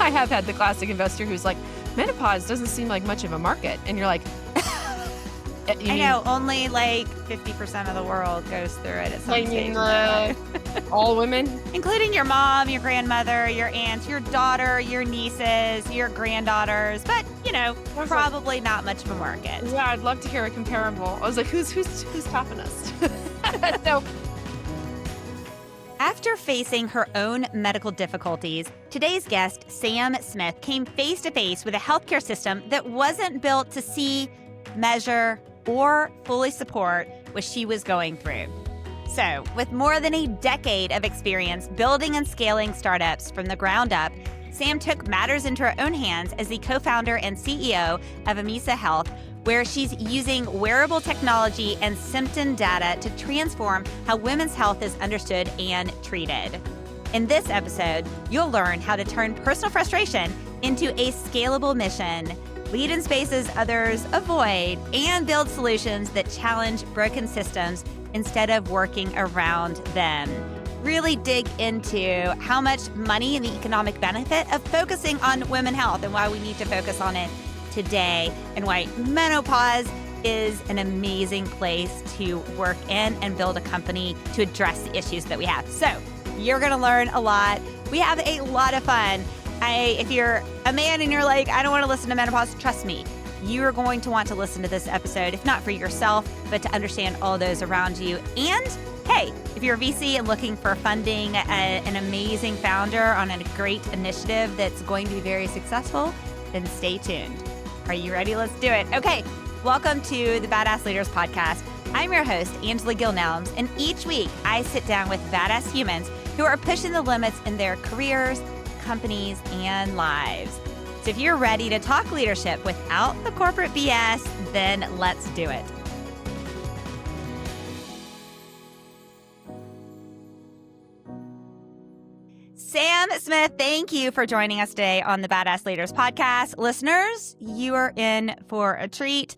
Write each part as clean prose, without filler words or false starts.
I have had the classic investor who's like, menopause doesn't seem like much of a market. And you're like, I know only like 50% of the world goes through it at some stage in their life. All women? Including your mom, your grandmother, your aunt, your daughter, your nieces, your granddaughters. But, probably not much of a market. Yeah, I'd love to hear a comparable. I was like, who's topping us? So, after facing her own medical difficulties, today's guest, Sam Smith, came face to face with a healthcare system that wasn't built to see, measure, or fully support what she was going through. So, with more than a decade of experience building and scaling startups from the ground up, Sam took matters into her own hands as the co-founder and CEO of Amissa Health, where she's using wearable technology and symptom data to transform how women's health is understood and treated. In this episode, you'll learn how to turn personal frustration into a scalable mission, lead in spaces others avoid, and build solutions that challenge broken systems instead of working around them. Really dig into how much money and the economic benefit of focusing on women's health and why we need to focus on it today, and why menopause is an amazing place to work in and build a company to address the issues that we have. So you're going to learn a lot. We have a lot of fun. If you're a man and you're like, I don't want to listen to menopause, trust me, you're going to want to listen to this episode, if not for yourself, but to understand all those around you. And hey, if you're a VC and looking for funding, an amazing founder on a great initiative that's going to be very successful, then stay tuned. Are you ready? Let's do it. Okay, welcome to the Badass Leaders Podcast. I'm your host, Gill Nelms, and each week I sit down with badass humans who are pushing the limits in their careers, companies, and lives. So if you're ready to talk leadership without the corporate BS, then let's do it. Sam Smith, thank you for joining us today on the Badass Leaders Podcast. Listeners, you are in for a treat.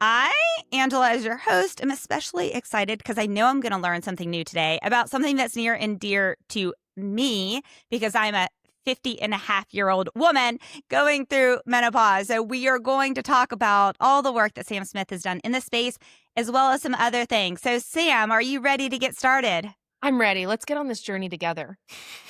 I, Angela, as your host, am especially excited because I know I'm going to learn something new today about something that's near and dear to me because I'm a 50-and-a-half-year-old woman going through menopause. So we are going to talk about all the work that Sam Smith has done in this space, as well as some other things. So Sam, are you ready to get started? I'm ready. Let's get on this journey together.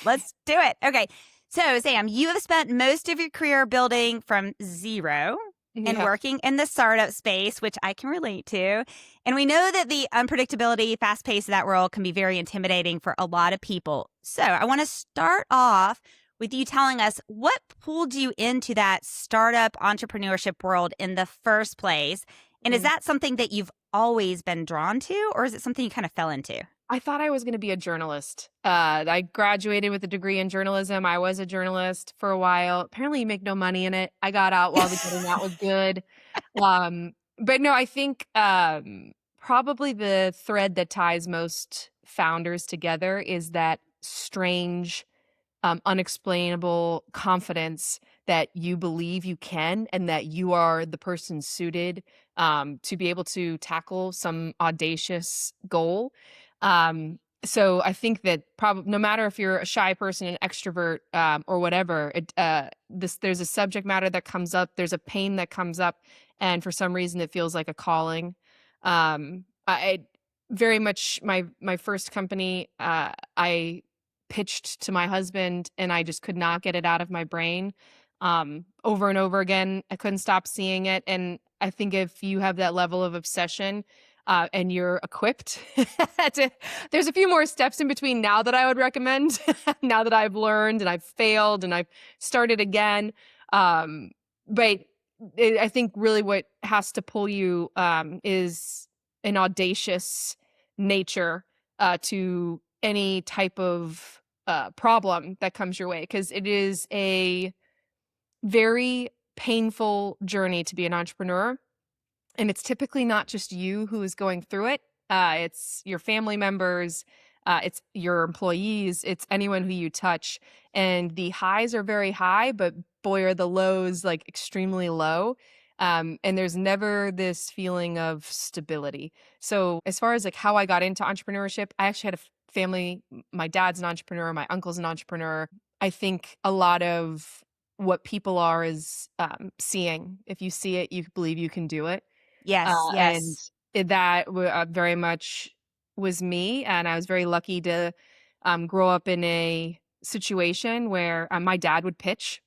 Let's do it. Okay. So Sam, you have spent most of your career building from zero and working in the startup space, which I can relate to. And we know that the unpredictability, fast pace of that world can be very intimidating for a lot of people. So I want to start off with you telling us what pulled you into that startup entrepreneurship world in the first place. And is that something that you've always been drawn to, or is it something you kind of fell into? I thought I was going to be a journalist. I graduated with a degree in journalism. I was a journalist for a while. Apparently you make no money in it. I got out while the getting out was good. But no, I think probably the thread that ties most founders together is that strange, unexplainable confidence that you believe you can and that you are the person suited to be able to tackle some audacious goal. So I think that probably no matter if you're a shy person, an extrovert, or whatever, there's a subject matter that comes up, there's a pain that comes up, and for some reason it feels like a calling. I very much my first company, I pitched to my husband and I just could not get it out of my brain. Over and over again, I couldn't stop seeing it. And I think if you have that level of obsession, and you're equipped, there's a few more steps in between now that I would recommend, now that I've learned and I've failed and I've started again. But I think really what has to pull you is an audacious nature to any type of problem that comes your way, because it is a very painful journey to be an entrepreneur. And it's typically not just you who is going through it. It's your family members, it's your employees, it's anyone who you touch. And the highs are very high, but boy, are the lows like extremely low. And there's never this feeling of stability. So as far as like how I got into entrepreneurship, I actually had a family. My dad's an entrepreneur. My uncle's an entrepreneur. I think a lot of what people are is seeing. If you see it, you believe you can do it. Yes, And yes. very much was me, and I was very lucky to, grow up in a situation where, my dad would pitch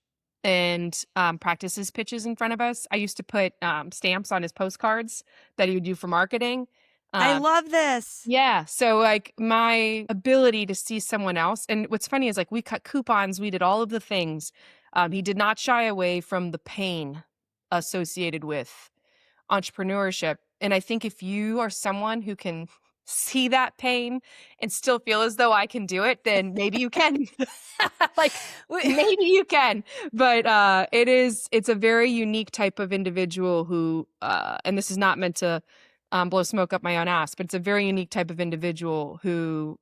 and, practice his pitches in front of us. I used to put, stamps on his postcards that he would do for marketing. I Um love this. yeah, so, like, my ability to see someone else and what's funny is, like, we cut coupons, we did all of the things. He did not shy away from the pain associated with entrepreneurship. And I think if you are someone who can see that pain and still feel as though I can do it, then maybe you can. Like, We- maybe you can. But it's a very unique type of individual who, and this is not meant to blow smoke up my own ass, but it's a very unique type of individual who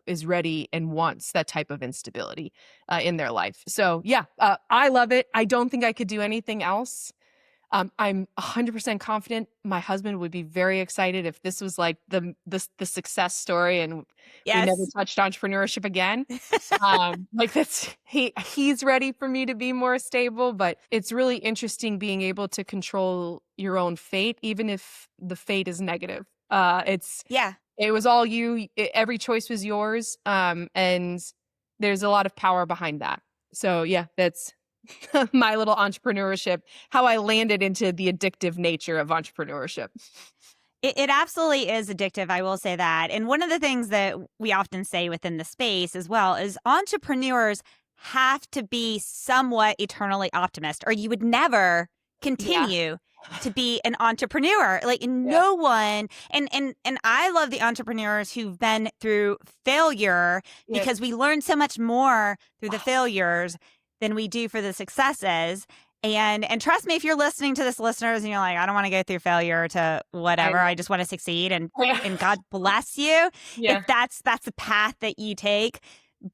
is ready and wants that type of instability in their life. So, yeah, I love it. I don't think I could do anything else. I'm 100% confident my husband would be very excited if this was like the success story and we never Yes. touched entrepreneurship again. Like he's ready for me to be more stable, but it's really interesting being able to control your own fate, even if the fate is negative. Yeah. It was all you. Every choice was yours, and there's a lot of power behind that. So yeah, that's my little entrepreneurship, how I landed into the addictive nature of entrepreneurship. It absolutely is addictive. I will say that. And one of the things that we often say within the space as well is entrepreneurs have to be somewhat eternally optimist, or you would never Yeah. continue to be an entrepreneur. Like Yeah. no one, and I love the entrepreneurs who've been through failure Yeah. because we learn so much more through the failures than we do for the successes. And trust me, if you're listening to this, listeners, and you're like, I don't want to go through failure to I whatever, I know. just want to succeed, Yeah. and God bless you if Yeah. that's the path that you take.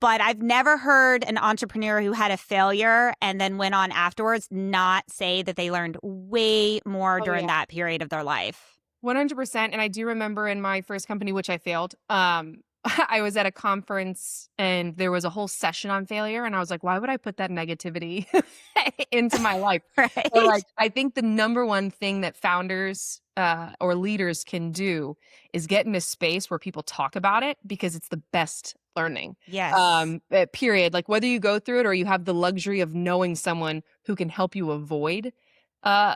But I've never heard an entrepreneur who had a failure and then went on afterwards not say that they learned way more Oh, during yeah. that period of their life. 100%, and I do remember in my first company, which I failed, I was at a conference and there was a whole session on failure, and I was like, "Why would I put that negativity into my life?" So, Right? like, I think the number one thing that founders, or leaders can do is get in a space where people talk about it because it's the best learning, Yes. period. Like, whether you go through it or you have the luxury of knowing someone who can help you avoid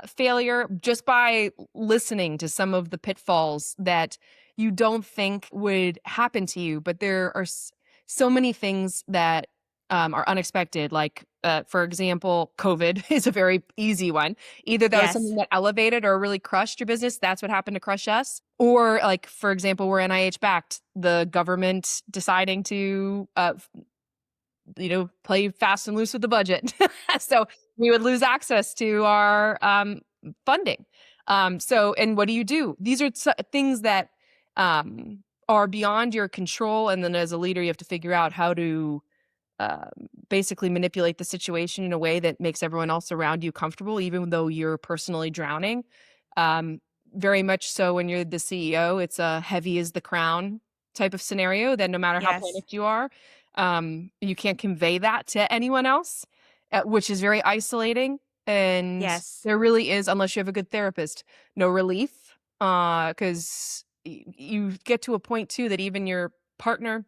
failure just by listening to some of the pitfalls that you don't think would happen to you. But there are so many things that are unexpected. Like, for example, COVID is a very easy one. Either that was Yes. something that elevated or really crushed your business. That's what happened to crush us. Or, like, for example, we're NIH backed. The government deciding to play fast and loose with the budget. So we would lose access to our funding. And what do you do? These are things that are beyond your control. And then as a leader, you have to figure out how to um, basically manipulate the situation in a way that makes everyone else around you comfortable, even though you're personally drowning. Um, Very much so when you're the CEO, it's a heavy as the crown type of scenario that no matter how Yes. panicked you are, you can't convey that to anyone else, which is very isolating. And Yes. there really is, unless you have a good therapist, no relief. Because you get to a point too that even your partner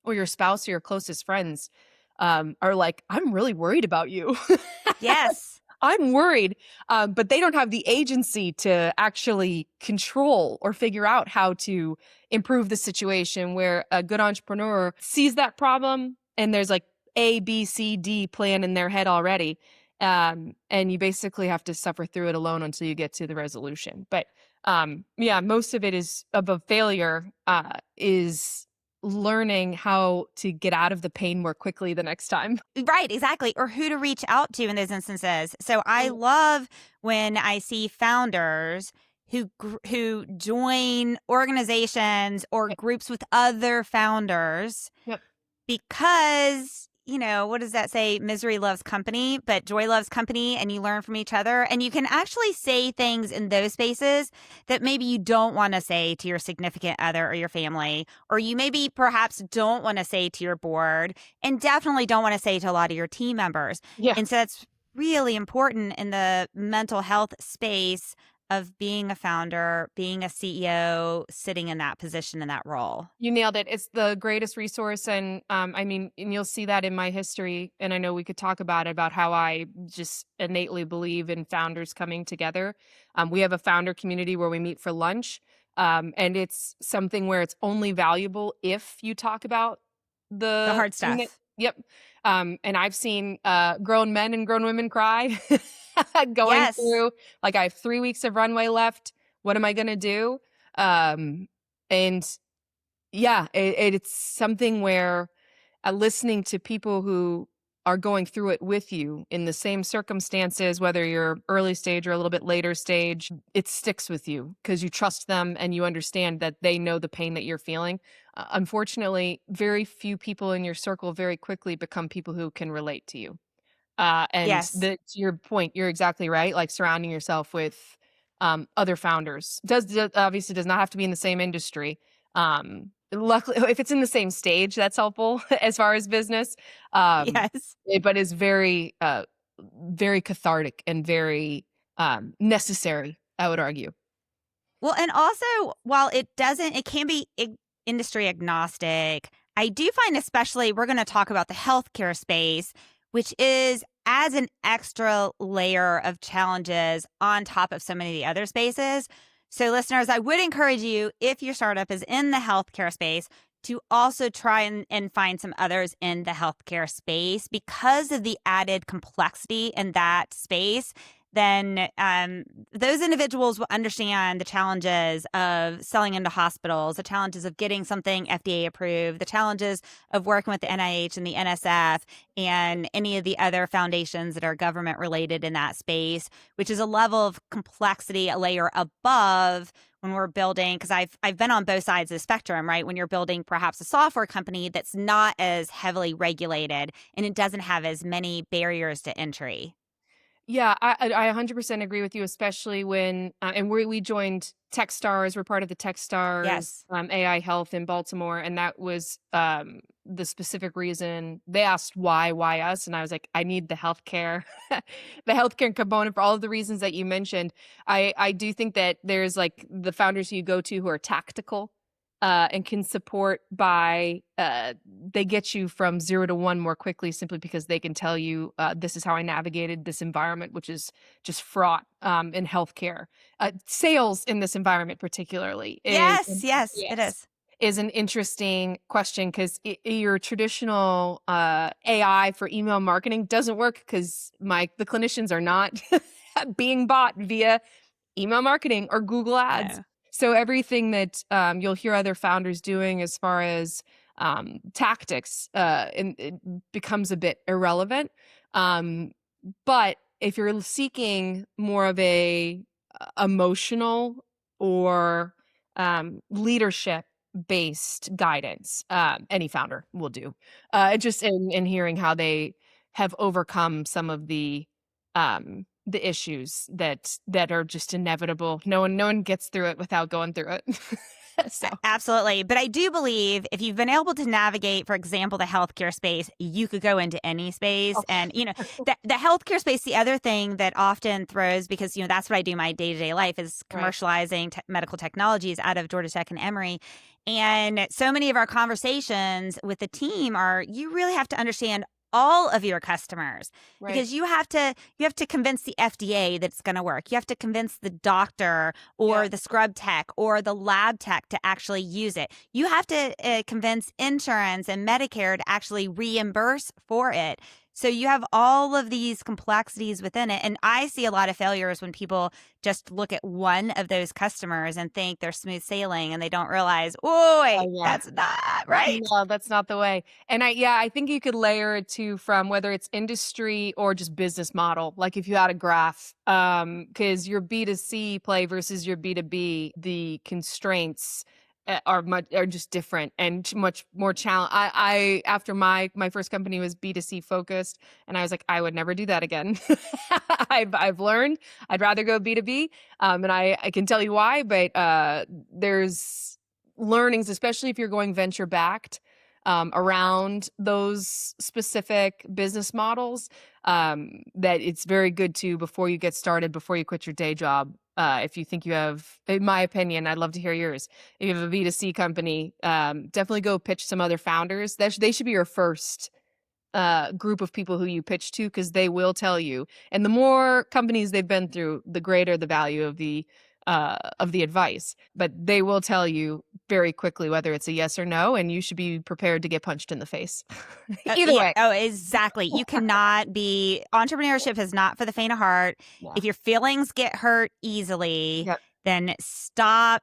or your spouse or your closest friends are like, I'm really worried about you. Yes. I'm worried, but they don't have the agency to actually control or figure out how to improve the situation. Where a good entrepreneur sees that problem and there's like A, B, C, D plan in their head already. And you basically have to suffer through it alone until you get to the resolution. But yeah, most of it is of a failure is learning how to get out of the pain more quickly the next time. Right, exactly. Or who to reach out to in those instances. So I Mm. love when I see founders who join organizations or Yep. groups with other founders Yep. because what does that say? Misery loves company, but joy loves company, and you learn from each other. And you can actually say things in those spaces that maybe you don't want to say to your significant other or your family, or you maybe perhaps don't want to say to your board, and definitely don't want to say to a lot of your team members. Yeah. And so that's really important in the mental health space of being a founder, being a CEO, sitting in that position, in that role. You nailed it. It's the greatest resource, and, I mean, and you'll see that in my history, and I know we could talk about it, about how I just innately believe in founders coming together. We have a founder community where we meet for lunch, and it's something where it's only valuable if you talk about The the hard thing that. stuff. Yep. And I've seen, grown men and grown women cry going Yes. through, like, "I have 3 weeks of runway left. What am I gonna do?" And yeah, it's something where, listening to people who are going through it with you in the same circumstances, whether you're early stage or a little bit later stage, it sticks with you because you trust them and you understand that they know the pain that you're feeling. Unfortunately, very few people in your circle very quickly become people who can relate to you. And Yes. to your point, you're exactly right, like, surrounding yourself with, other founders. Obviously does not have to be in the same industry. Luckily if it's in the same stage, that's helpful as far as business. Um, Yes. but is very, very cathartic and very, necessary, I would argue. Well, and also, while it can be industry agnostic. I do find, especially, we're going to talk about the healthcare space, which adds an extra layer of challenges on top of so many of the other spaces. So, listeners, I would encourage you, if your startup is in the healthcare space, to also try and find some others in the healthcare space because of the added complexity in that space. Then those individuals will understand the challenges of selling into hospitals, the challenges of getting something FDA approved, the challenges of working with the NIH and the NSF and any of the other foundations that are government related in that space, which is a level of complexity, a layer above when we're building, because I've been on both sides of the spectrum, right? When you're building perhaps a software company that's not as heavily regulated and it doesn't have as many barriers to entry. Yeah, I 100% agree with you, especially when, and we joined TechStars. We're part of the TechStars, Yes. AI Health in Baltimore, and that was, the specific reason they asked why us, and I was like, I need the healthcare, the healthcare component for all of the reasons that you mentioned. I do think that there's, like, the founders who you go to who are tactical, and can support by, they get you from 0 to 1 more quickly simply because they can tell you, "This is how I navigated this environment," which is just fraught, in healthcare. Sales in this environment particularly is Yes, yes, it yes, is. is an interesting question 'cause your traditional, AI for email marketing doesn't work because the clinicians are not being bought via email marketing or Google Ads. No. So everything that, you'll hear other founders doing as far as, tactics, and it becomes a bit irrelevant. Um, but if you're seeking more of a, emotional or, leadership based guidance, any founder will do. Just in hearing how they have overcome some of the issues that are just inevitable. No one gets through it without going through it. So, Absolutely. But I do believe if you've been able to navigate, for example, the healthcare space, you could go into any space. oh, And, the healthcare space, the other thing that often throws, because, that's what I do my day to day life is right. commercializing medical technologies out of Georgia Tech and Emory. And so many of our conversations with the team are you really have to understand all of your customers Right. because you have to convince the FDA that it's going to work. You have to convince the doctor Yeah. or the scrub tech or the lab tech to actually use it. You have to convince insurance and Medicare to actually reimburse for it. So you have all of these complexities within it. And I see a lot of failures when people just look at one of those customers and think they're smooth sailing and they don't realize, oh, wait, Oh, yeah. that's not right. No, that's not the way. And I think you could layer it too from whether it's industry or just business model. Like if you had a graph, because your B2C play versus your B2B, the constraints are just different and much more challenge. I after my first company was B2C focused, and I was like, I would never do that again. I've learned I'd rather go B2B, and I can tell you why, but there's learnings, especially if you're going venture backed. Around those specific business models, that it's very good to, before you get started, before you quit your day job. If you think you have, in my opinion, I'd love to hear yours. If you have a B2C company, definitely go pitch some other founders. They should be your first group of people who you pitch to, because they will tell you. And the more companies they've been through, the greater the value of the advice. But they will tell you very quickly whether it's a yes or no, and you should be prepared to get punched in the face. Either Yeah. way. Oh, exactly. You cannot be, entrepreneurship is not for the faint of heart. Yeah. If your feelings get hurt easily, Yep. then stop,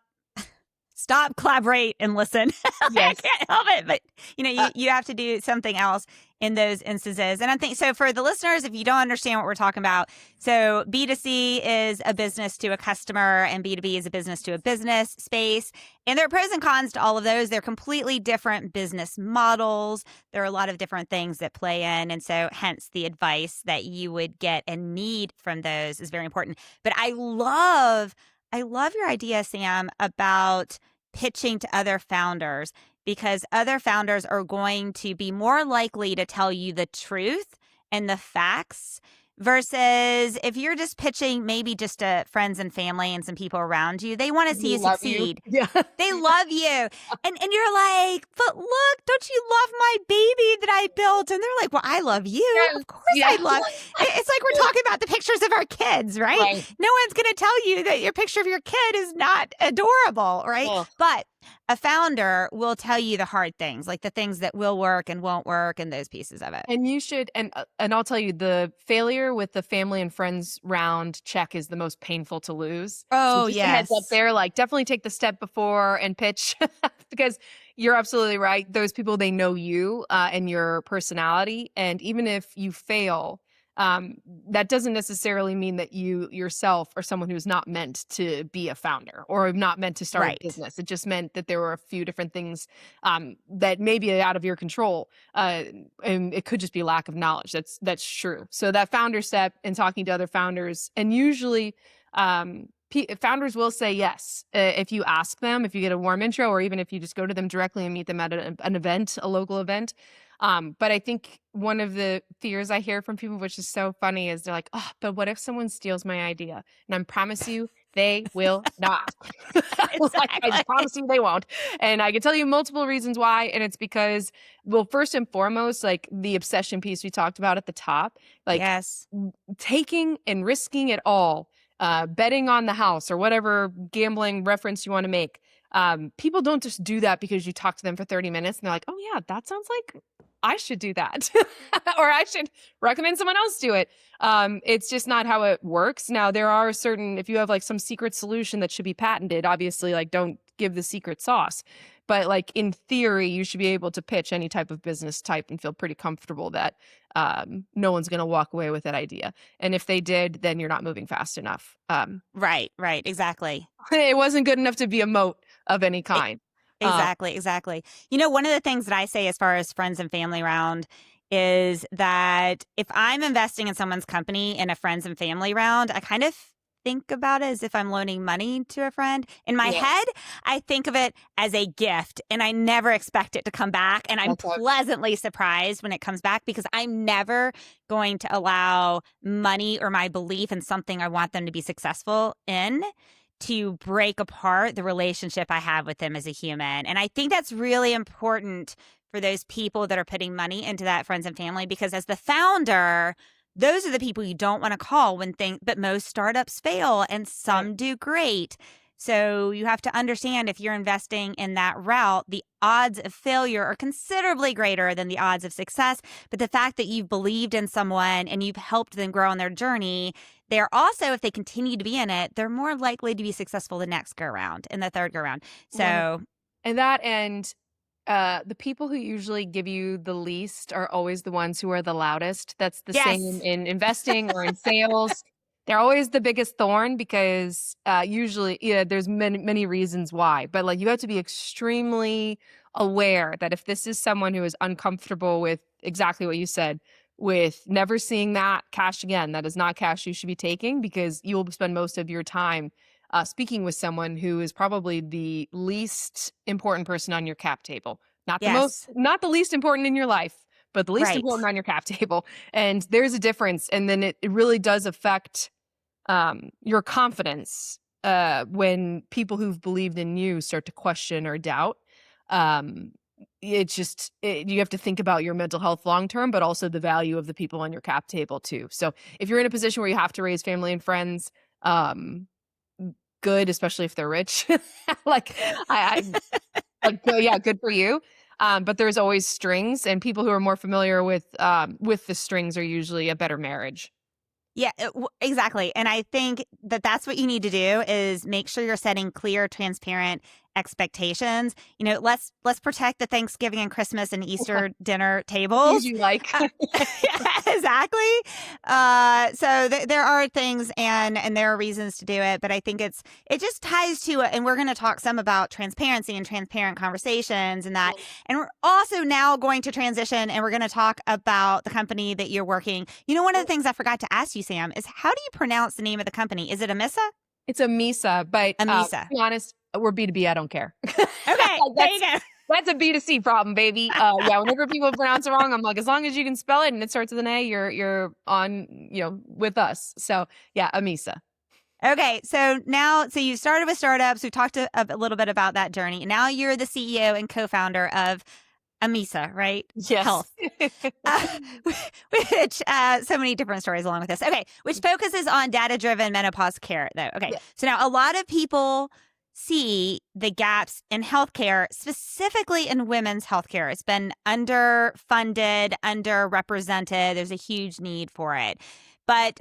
collaborate, and listen. I Yes. can't help it, but Uh, you have to do something else in those instances. And I think so for the listeners, if you don't understand what we're talking about, so B2C is a business to a customer, and B2B is a business to a business space. And there are pros and cons to all of those. They're completely different business models. There are a lot of different things that play in. And so hence the advice that you would get and need from those is very important. But I love your idea, Sam, about pitching to other founders, because other founders are going to be more likely to tell you the truth and the facts versus if you're just pitching maybe just to friends and family and some people around you. They want to see we you love you. succeed. Yeah. They love you. And you're like, but look, don't you love my baby that I built? And they're like, well, I love you. Yes. Of course Yeah. I love. It's like we're talking about the pictures of our kids, right? Right. No one's going to tell you that your picture of your kid is not adorable, right? Ugh. But a founder will tell you the hard things, like the things that will work and won't work and those pieces of it. And you should, and I'll tell you, the failure with the family and friends round check is the most painful to lose. So Oh, just a heads up yes. there, like definitely take the step before and pitch, because you're absolutely right. Those people, they know you and your personality, and even if you fail, that doesn't necessarily mean that you yourself are someone who's not meant to be a founder or not meant to start a Right. business. It just meant that there were a few different things that may be out of your control. And it could just be lack of knowledge. That's true. So that founder step and talking to other founders, and usually founders will say yes if you ask them, if you get a warm intro, or even if you just go to them directly and meet them at an event, a local event. But I think one of the fears I hear from people, which is so funny, is they're like, "Oh, but what if someone steals my idea?" And I promise you, they will not. Like, I Exactly. promise you they won't. And I can tell you multiple reasons why. And it's because, well, first and foremost, like the obsession piece we talked about at the top, like Yes. taking and risking it all, betting on the house or whatever gambling reference you want to make. People don't just do that because you talk to them for 30 minutes and they're like, oh, yeah, that sounds like I should do that. Or I should recommend someone else do it. It's just not how it works. Now, there are certain, if you have like some secret solution that should be patented, obviously, like don't give the secret sauce. But like in theory, you should be able to pitch any type of business type and feel pretty comfortable that no one's going to walk away with that idea. And if they did, then you're not moving fast enough. Right. Exactly. It wasn't good enough to be a moat of any kind. Um, Exactly. One of the things that I say as far as friends and family round is that if I'm investing in someone's company in a friends and family round, I kind of think about it as if I'm loaning money to a friend. In my yeah, head, I think of it as a gift and I never expect it to come back. And I'm that's how, pleasantly surprised when it comes back because I'm never going to allow money or my belief in something I want them to be successful in to break apart the relationship I have with them as a human. And I think that's really important for those people that are putting money into that friends and family, because as the founder, those are the people you don't want to call when things, but most startups fail and right. some do great. So you have to understand if you're investing in that route, the odds of failure are considerably greater than the odds of success. But the fact that you've believed in someone and you've helped them grow on their journey, they're also, if they continue to be in it, they're more likely to be successful the next go round and the third go round. So And that, and the people who usually give you the least are always the ones who are the loudest. That's the same yes, in investing or in sales. They're always the biggest thorn because usually, there's many reasons why. But like you have to be extremely aware that if this is someone who is uncomfortable with exactly what you said, with never seeing that cash again, that is not cash you should be taking because you will spend most of your time speaking with someone who is probably the least important person on your cap table. Yes. Not the least important in your life, but the least Right. important on your cap table. And there's a difference. And then it really does affect your confidence when people who've believed in you start to question or doubt. Um, you have to think about your mental health long term, but also the value of the people on your cap table too. So if you're in a position where you have to raise family and friends, um, good, especially if they're rich. like yeah, good for you. But there's always strings, and people who are more familiar with the strings are usually a better marriage. Yeah, exactly. And I think that that's what you need to do is make sure you're setting clear, transparent expectations. Let's protect the Thanksgiving and Christmas and Easter dinner tables. Usually like Yeah, exactly. So there are things and there are reasons to do it, but I think it just ties to it. And we're going to talk some about transparency and transparent conversations and that. And we're also now going to transition and we're going to talk about the company that you're working. One of the things I forgot to ask you, Sam, is how do you pronounce the name of the company? Is it Amissa? It's Amissa, but Amissa. to be honest, we're B2B. I don't care. Okay, there you go. That's a B2C problem, baby. Yeah, whenever people pronounce it wrong, I'm like, as long as you can spell it and it starts with an A, you're on, with us. So yeah, Amissa. Okay, so you started with startups. We talked a little bit about that journey. And now you're the CEO and co-founder of Amissa, right? Yes. Health. Which so many different stories along with this. Okay, which focuses on data-driven menopause care, though. Okay, Yeah. So now a lot of people see the gaps in healthcare, specifically in women's healthcare. It's been underfunded, underrepresented. There's a huge need for it. But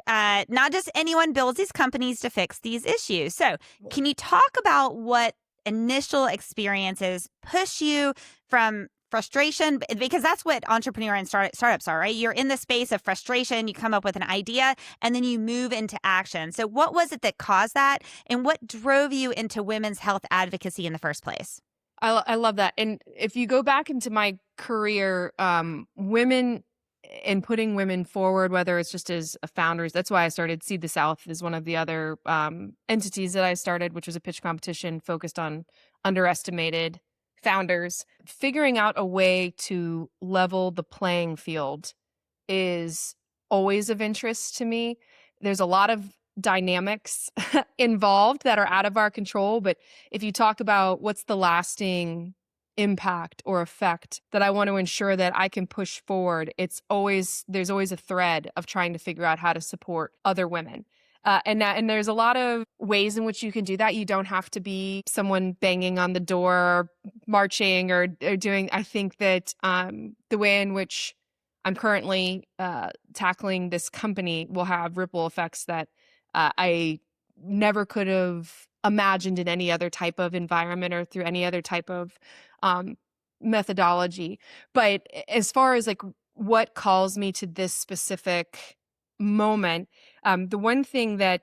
not just anyone builds these companies to fix these issues. So can you talk about what initial experiences push you from frustration? Because that's what entrepreneur and startups are, right? You're in the space of frustration. You come up with an idea and then you move into action. So what was it that caused that? And what drove you into women's health advocacy in the first place? I love that. And if you go back into my career, women and putting women forward, whether it's just as founders, that's why I started Seed the South is one of the other entities that I started, which was a pitch competition focused on underestimated founders. Figuring out a way to level the playing field is always of interest to me. There's a lot of dynamics involved that are out of our control, but if you talk about what's the lasting impact or effect that I want to ensure that I can push forward, there's always a thread of trying to figure out how to support other women. And there's a lot of ways in which you can do that. You don't have to be someone banging on the door, marching, or doing. I think that the way in which I'm currently tackling this company will have ripple effects that I never could have imagined in any other type of environment or through any other type of methodology. But as far as like what calls me to this specific moment, the one thing that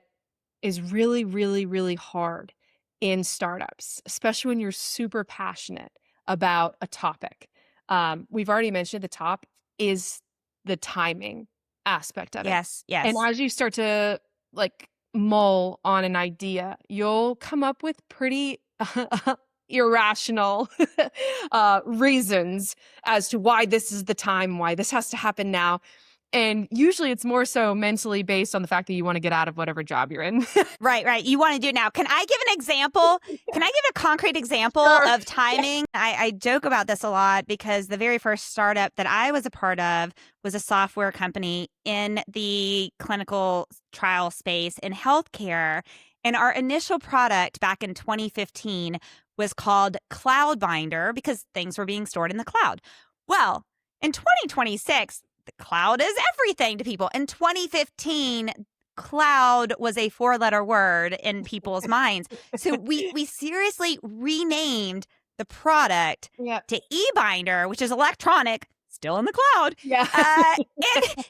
is really, really, really hard in startups, especially when you're super passionate about a topic, we've already mentioned at the top, is the timing aspect of it. Yes. And as you start to like mull on an idea, you'll come up with pretty irrational reasons as to why this is the time, why this has to happen now. And usually it's more so mentally based on the fact that you want to get out of whatever job you're in. Right. You want to do it now. Can I give an example? Can I give a concrete example of timing? I joke about this a lot because the very first startup that I was a part of was a software company in the clinical trial space in healthcare. And our initial product back in 2015 was called Cloudbinder because things were being stored in the cloud. Well, in 2026, the cloud is everything to people. In 2015, cloud was a 4-letter word in people's minds. So we seriously renamed the product to eBinder, which is electronic, still in the cloud. Yeah. And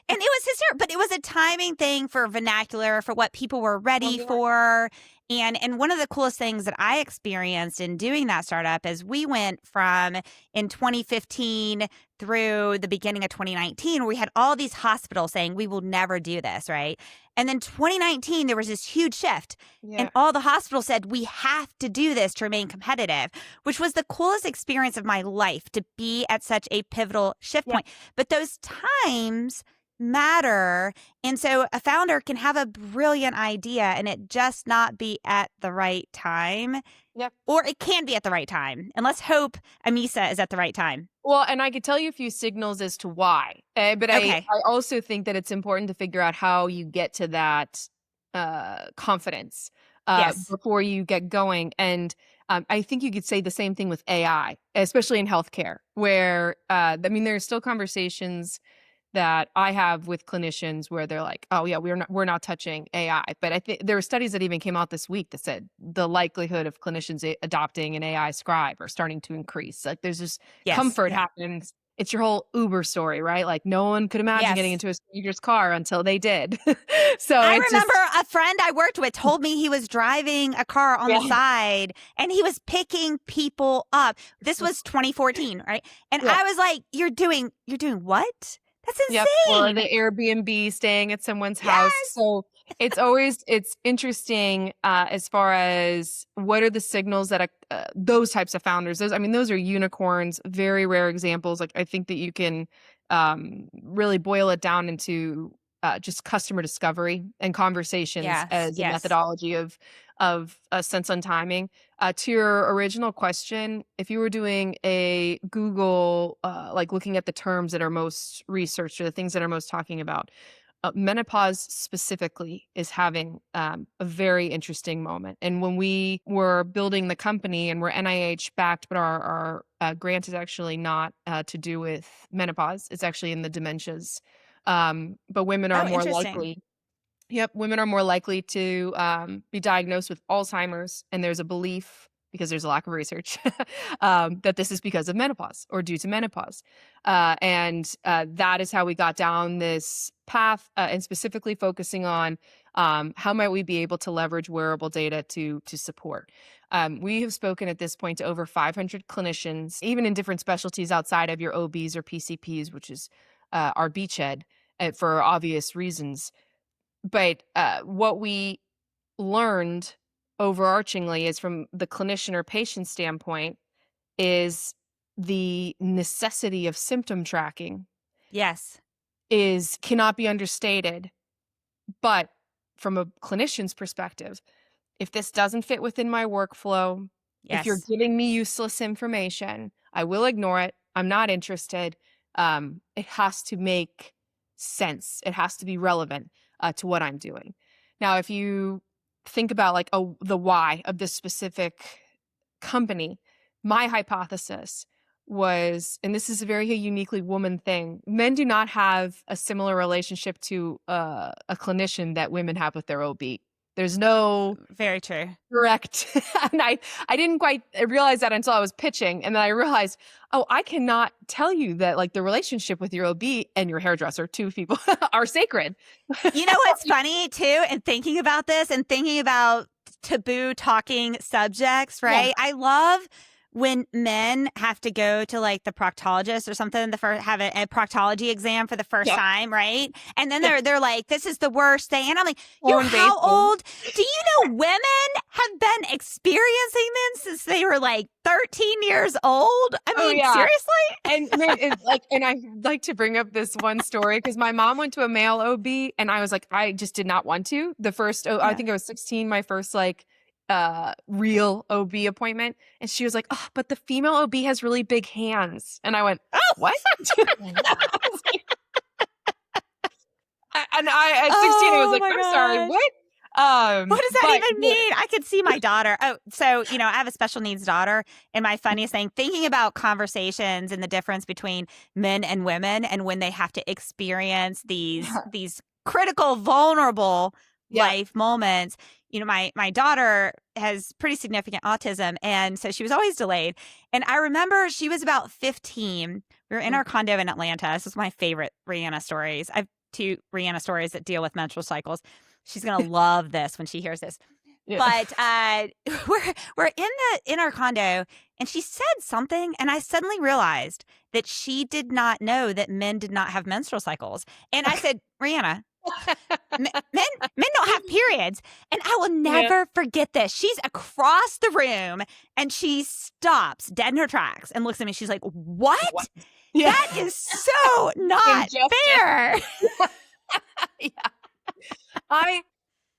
it was hysterical, but it was a timing thing for vernacular, for what people were Oh, ready yeah. for. And one of the coolest things that I experienced in doing that startup is we went from in 2015 through the beginning of 2019, where we had all these hospitals saying, we will never do this, right? And then 2019, there was this huge shift. And Yeah. all the hospitals said, we have to do this to remain competitive, which was the coolest experience of my life, to be at such a pivotal shift Yeah. point. But those times matter. And so a founder can have a brilliant idea and it just not be at the right time, Yeah. or it can be at the right time. And let's hope Amissa is at the right time. Well, and I could tell you a few signals as to why, but Okay. I also think that it's important to figure out how you get to that confidence Yes. before you get going. And I think you could say the same thing with AI, especially in healthcare, where I mean, there are still conversations that I have with clinicians where they're like, "Oh yeah, we're not touching AI." But I think there were studies that even came out this week that said the likelihood of clinicians adopting an AI scribe are starting to increase. Like there's this Yes. comfort Yeah. happens. It's your whole Uber story, right? Like no one could imagine getting Yes. into a stranger's car until they did. So I it's remember just a friend I worked with told me he was driving a car on the yeah, side and he was picking people up. This was 2014, right? And yeah. I was like, you're doing what? That's Yep, or insane. the Airbnb staying at someone's house. Yes. So it's interesting as far as what are the signals that those types of founders. Those I mean, those are unicorns, very rare examples. Like I think that you can really boil it down into just customer discovery and conversations Yes. as a Yes. methodology of sense on timing. To your original question, if you were doing a Google, like looking at the terms that are most researched or the things that are most talking about, menopause specifically is having a very interesting moment. And when we were building the company and we're NIH backed, but our grant is actually not to do with menopause, it's actually in the dementias. But women are Oh, more interesting. likely Yep, women are more likely to be diagnosed with Alzheimer's, and there's a belief because there's a lack of research that this is because of menopause or due to menopause, and that is how we got down this path, and specifically focusing on how might we be able to leverage wearable data to support. We have spoken at this point to over 500 clinicians, even in different specialties outside of your OBs or PCPs, which is our beachhead for obvious reasons. But what we learned overarchingly is from the clinician or patient standpoint is the necessity of symptom tracking Yes. is cannot be understated. But from a clinician's perspective, if this doesn't fit within my workflow, if you're Yes. giving me useless information, I will ignore it. I'm not interested. It has to make sense. It has to be relevant to what I'm doing. Now, if you think about like the why of this specific company, my hypothesis was, and this is a very uniquely woman thing, men do not have a similar relationship to a clinician that women have with their OB. There's no Very true. direct, and I didn't quite realize that until I was pitching, and then I realized, oh, I cannot tell you that like the relationship with your OB and your hairdresser, two people, are sacred. You know what's funny too, and thinking about this and thinking about taboo talking subjects, Yeah, right? I love when men have to go to like the proctologist or something, have a proctology exam for the first yeah, time, right? And then they're like, "This is the worst thing," and I'm like, so "You're how invasive. old? Do you know women have been experiencing this since they were like 13 years old? I Oh mean, yeah. seriously?" And man, it's like, and I like to bring up this one story because my mom went to a male OB, and I was like, I just did not want to. The first, I Yeah. think I was 16, my first like real OB appointment, and she was like, "Oh, but the female OB has really big hands," and I went, "What?" I was like, and I at 16, I was Oh like, my "I'm sorry, gosh. what?" What does that But even mean? I could see my daughter. Oh, so, I have a special needs daughter. And my funniest thing, thinking about conversations and the difference between men and women and when they have to experience these critical, vulnerable yeah, life moments, my daughter has pretty significant autism, and so she was always delayed. And I remember she was about 15. We were in our condo in Atlanta. This is my favorite Rihanna stories. I have two Rihanna stories that deal with menstrual cycles. She's gonna love this when she hears this. Yeah. But we're in our condo, and she said something, and I suddenly realized that she did not know that men did not have menstrual cycles. And I said, Rihanna, men don't have periods. And I will Yeah. never forget this. She's across the room, and she stops dead in her tracks and looks at me. She's like, what? Yeah. That is so not Injustice. fair. Yeah.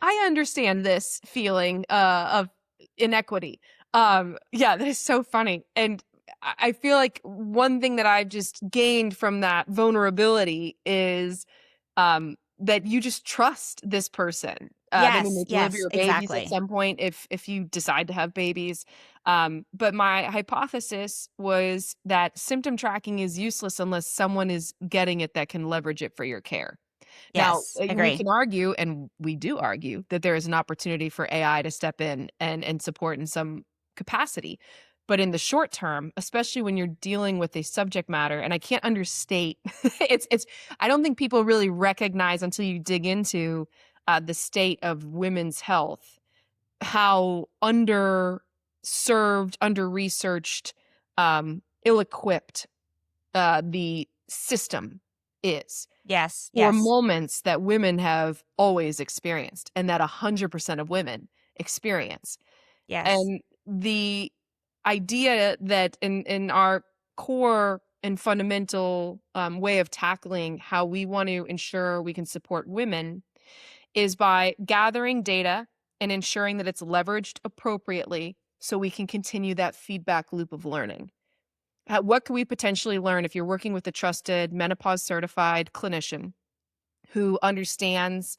I understand this feeling of inequity. Yeah, that is so funny. And I feel like one thing that I've just gained from that vulnerability is that you just trust this person. They may deliver Yes, your babies at exactly. some point if you decide to have babies. But my hypothesis was that symptom tracking is useless unless someone is getting it that can leverage it for your care. Now, Yes, we agree. can argue, and we do argue, that there is an opportunity for AI to step in and support in some capacity. But in the short term, especially when you're dealing with a subject matter, and I can't understate, it's I don't think people really recognize until you dig into the state of women's health, how underserved, under-researched, ill-equipped the system is Yes, for yes, moments that women have always experienced and that 100% of women experience. yes, And the idea that in our core and fundamental way of tackling how we want to ensure we can support women is by gathering data and ensuring that it's leveraged appropriately so we can continue that feedback loop of learning. What can we potentially learn if you're working with a trusted menopause certified clinician who understands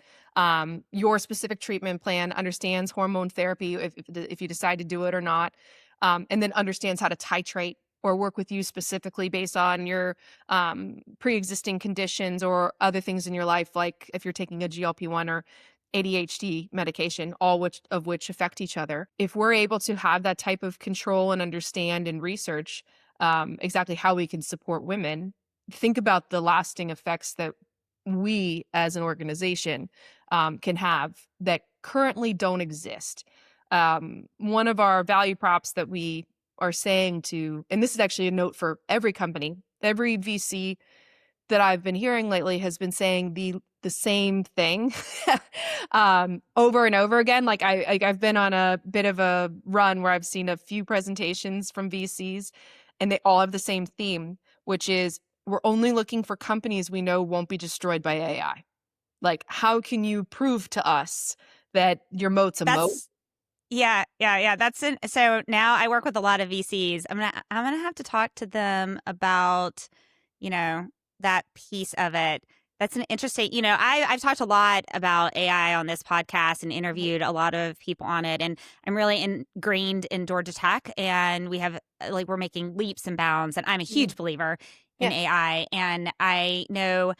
your specific treatment plan, understands hormone therapy if you decide to do it or not, and then understands how to titrate or work with you specifically based on your pre-existing conditions or other things in your life, like if you're taking a GLP-1 or ADHD medication, of which affect each other. If we're able to have that type of control and understand and research exactly how we can support women, think about the lasting effects that we as an organization can have that currently don't exist. One of our value props that we are saying to, and this is actually a note for every company, every VC that I've been hearing lately has been saying the same thing over and over again. I've been on a bit of a run where I've seen a few presentations from VCs, and they all have the same theme, which is we're only looking for companies we know won't be destroyed by AI. Like, how can you prove to us that your moat's a moat? that's yeah. So now I work with a lot of VCs. I'm gonna have to talk to them about, you know, that piece of it. That's an interesting, I've talked a lot about AI on this podcast and interviewed a lot of people on it. And I'm really ingrained in Georgia Tech, and we're making leaps and bounds. And I'm a Mhm. huge believer in Yeah. AI. And I know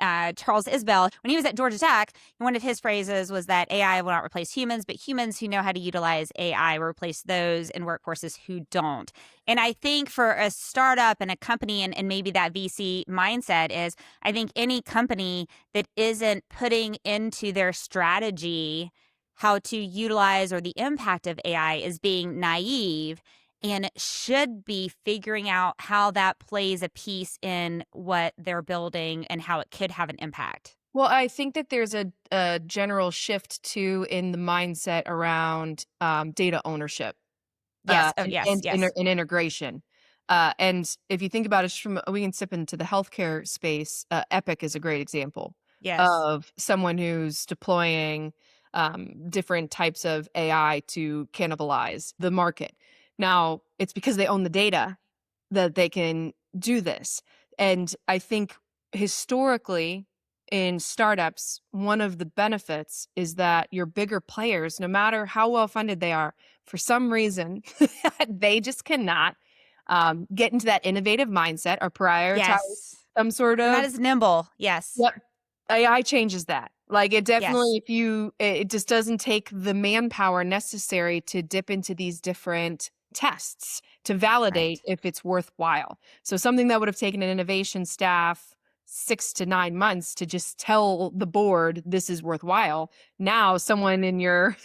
Charles Isbell, when he was at Georgia Tech, one of his phrases was that AI will not replace humans, but humans who know how to utilize AI will replace those in workforces who don't. And I think for a startup and a company, and maybe that VC mindset is, I think any company that isn't putting into their strategy how to utilize or the impact of AI is being naive and should be figuring out how that plays a piece in what they're building and how it could have an impact. Well, I think that there's a general shift too in the mindset around data ownership Yes. Oh, yes. Yes. and integration. And if you think about it, we can step into the healthcare space. Epic is a great example Yes. of someone who's deploying different types of AI to cannibalize the market. Now, it's because they own the data that they can do this. And I think historically in startups, one of the benefits is that your bigger players, no matter how well funded they are, for some reason, they just cannot get into that innovative mindset or prioritize Yes. some sort They're not of, as nimble. Yes. yep, AI changes that. Like it Yes. definitely, if you, it just doesn't take the manpower necessary to dip into these different tests to validate Right. if it's worthwhile. So something that would have taken an innovation staff 6 to 9 months to just tell the board this is worthwhile. Now someone in your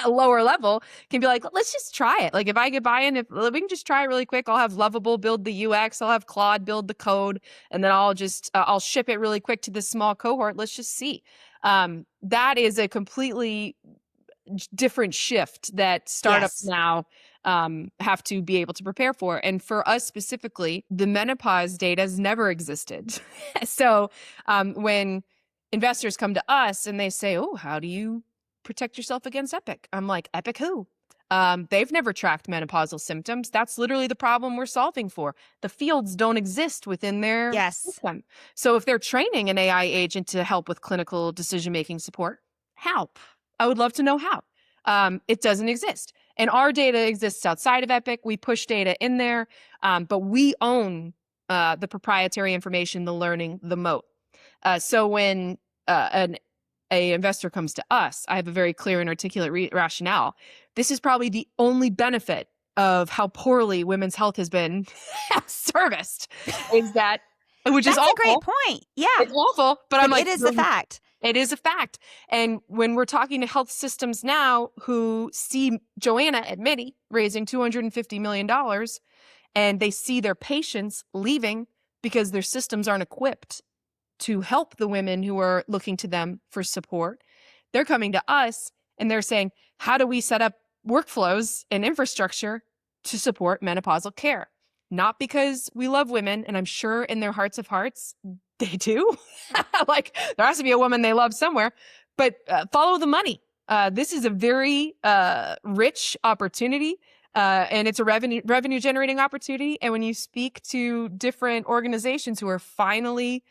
lower level can be like, let's just try it. Like if I get buy-in, if we can just try it really quick, I'll have Lovable build the UX, I'll have Claude build the code, and then I'll just I'll ship it really quick to this small cohort. Let's just see. That is a completely different shift that startups Yes. now have to be able to prepare for. And for us specifically, the menopause data has never existed. So when investors come to us and they say, oh, how do you protect yourself against Epic? I'm like, Epic who? They've never tracked menopausal symptoms. That's literally the problem we're solving for. The fields don't exist within their Yes. system. So if they're training an AI agent to help with clinical decision-making support, how? I would love to know how. It doesn't exist. And our data exists outside of Epic. We push data in there, but we own the proprietary information, the learning, the moat. So when a investor comes to us, I have a very clear and articulate rationale. This is probably the only benefit of how poorly women's health has been serviced, is that, which is That's a great awful. point. Yeah. It's awful, but I'm But like, it is the fact. it is a fact. And when we're talking to health systems now who see Joanna at Midi raising $250 million and they see their patients leaving because their systems aren't equipped to help the women who are looking to them for support, they're coming to us and they're saying, how do we set up workflows and infrastructure to support menopausal care? Not because we love women, and I'm sure in their hearts of hearts, they do. Like there has to be a woman they love somewhere, but follow the money. This is a very rich opportunity, and it's a revenue generating opportunity. And when you speak to different organizations who are finally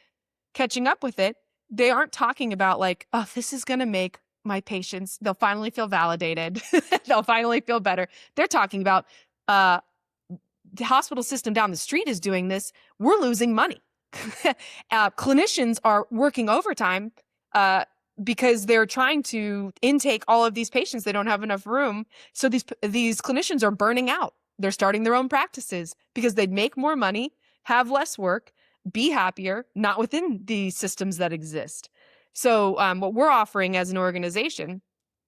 catching up with it, they aren't talking about like, oh, this is going to make my patients, they'll finally feel validated. They'll finally feel better. They're talking about the hospital system down the street is doing this. We're losing money. Clinicians are working overtime because they're trying to intake all of these patients. They don't have enough room. So these clinicians are burning out. They're starting their own practices because they'd make more money, have less work, be happier, not within the systems that exist. So what we're offering as an organization,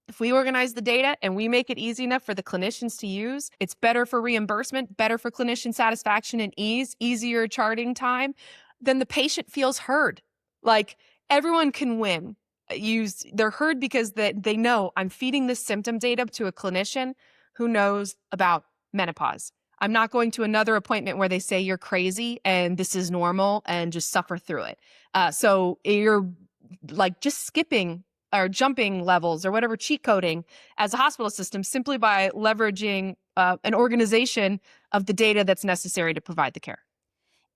if we organize the data and we make it easy enough for the clinicians to use, it's better for reimbursement, better for clinician satisfaction and ease, easier charting time, then the patient feels heard. Like everyone can win. They're heard because they know I'm feeding this symptom data to a clinician who knows about menopause. I'm not going to another appointment where they say you're crazy and this is normal and just suffer through it. So you're like just skipping or jumping levels or whatever, cheat coding as a hospital system simply by leveraging an organization of the data that's necessary to provide the care.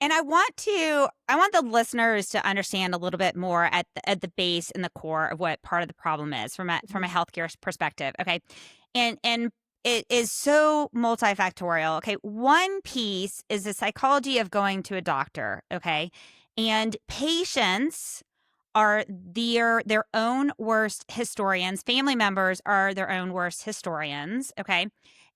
And I want the listeners to understand a little bit more at the base and the core of what part of the problem is from a healthcare perspective. Okay. And it is so multifactorial. Okay. One piece is the psychology of going to a doctor. Okay. And patients are their own worst historians. Family members are their own worst historians. Okay.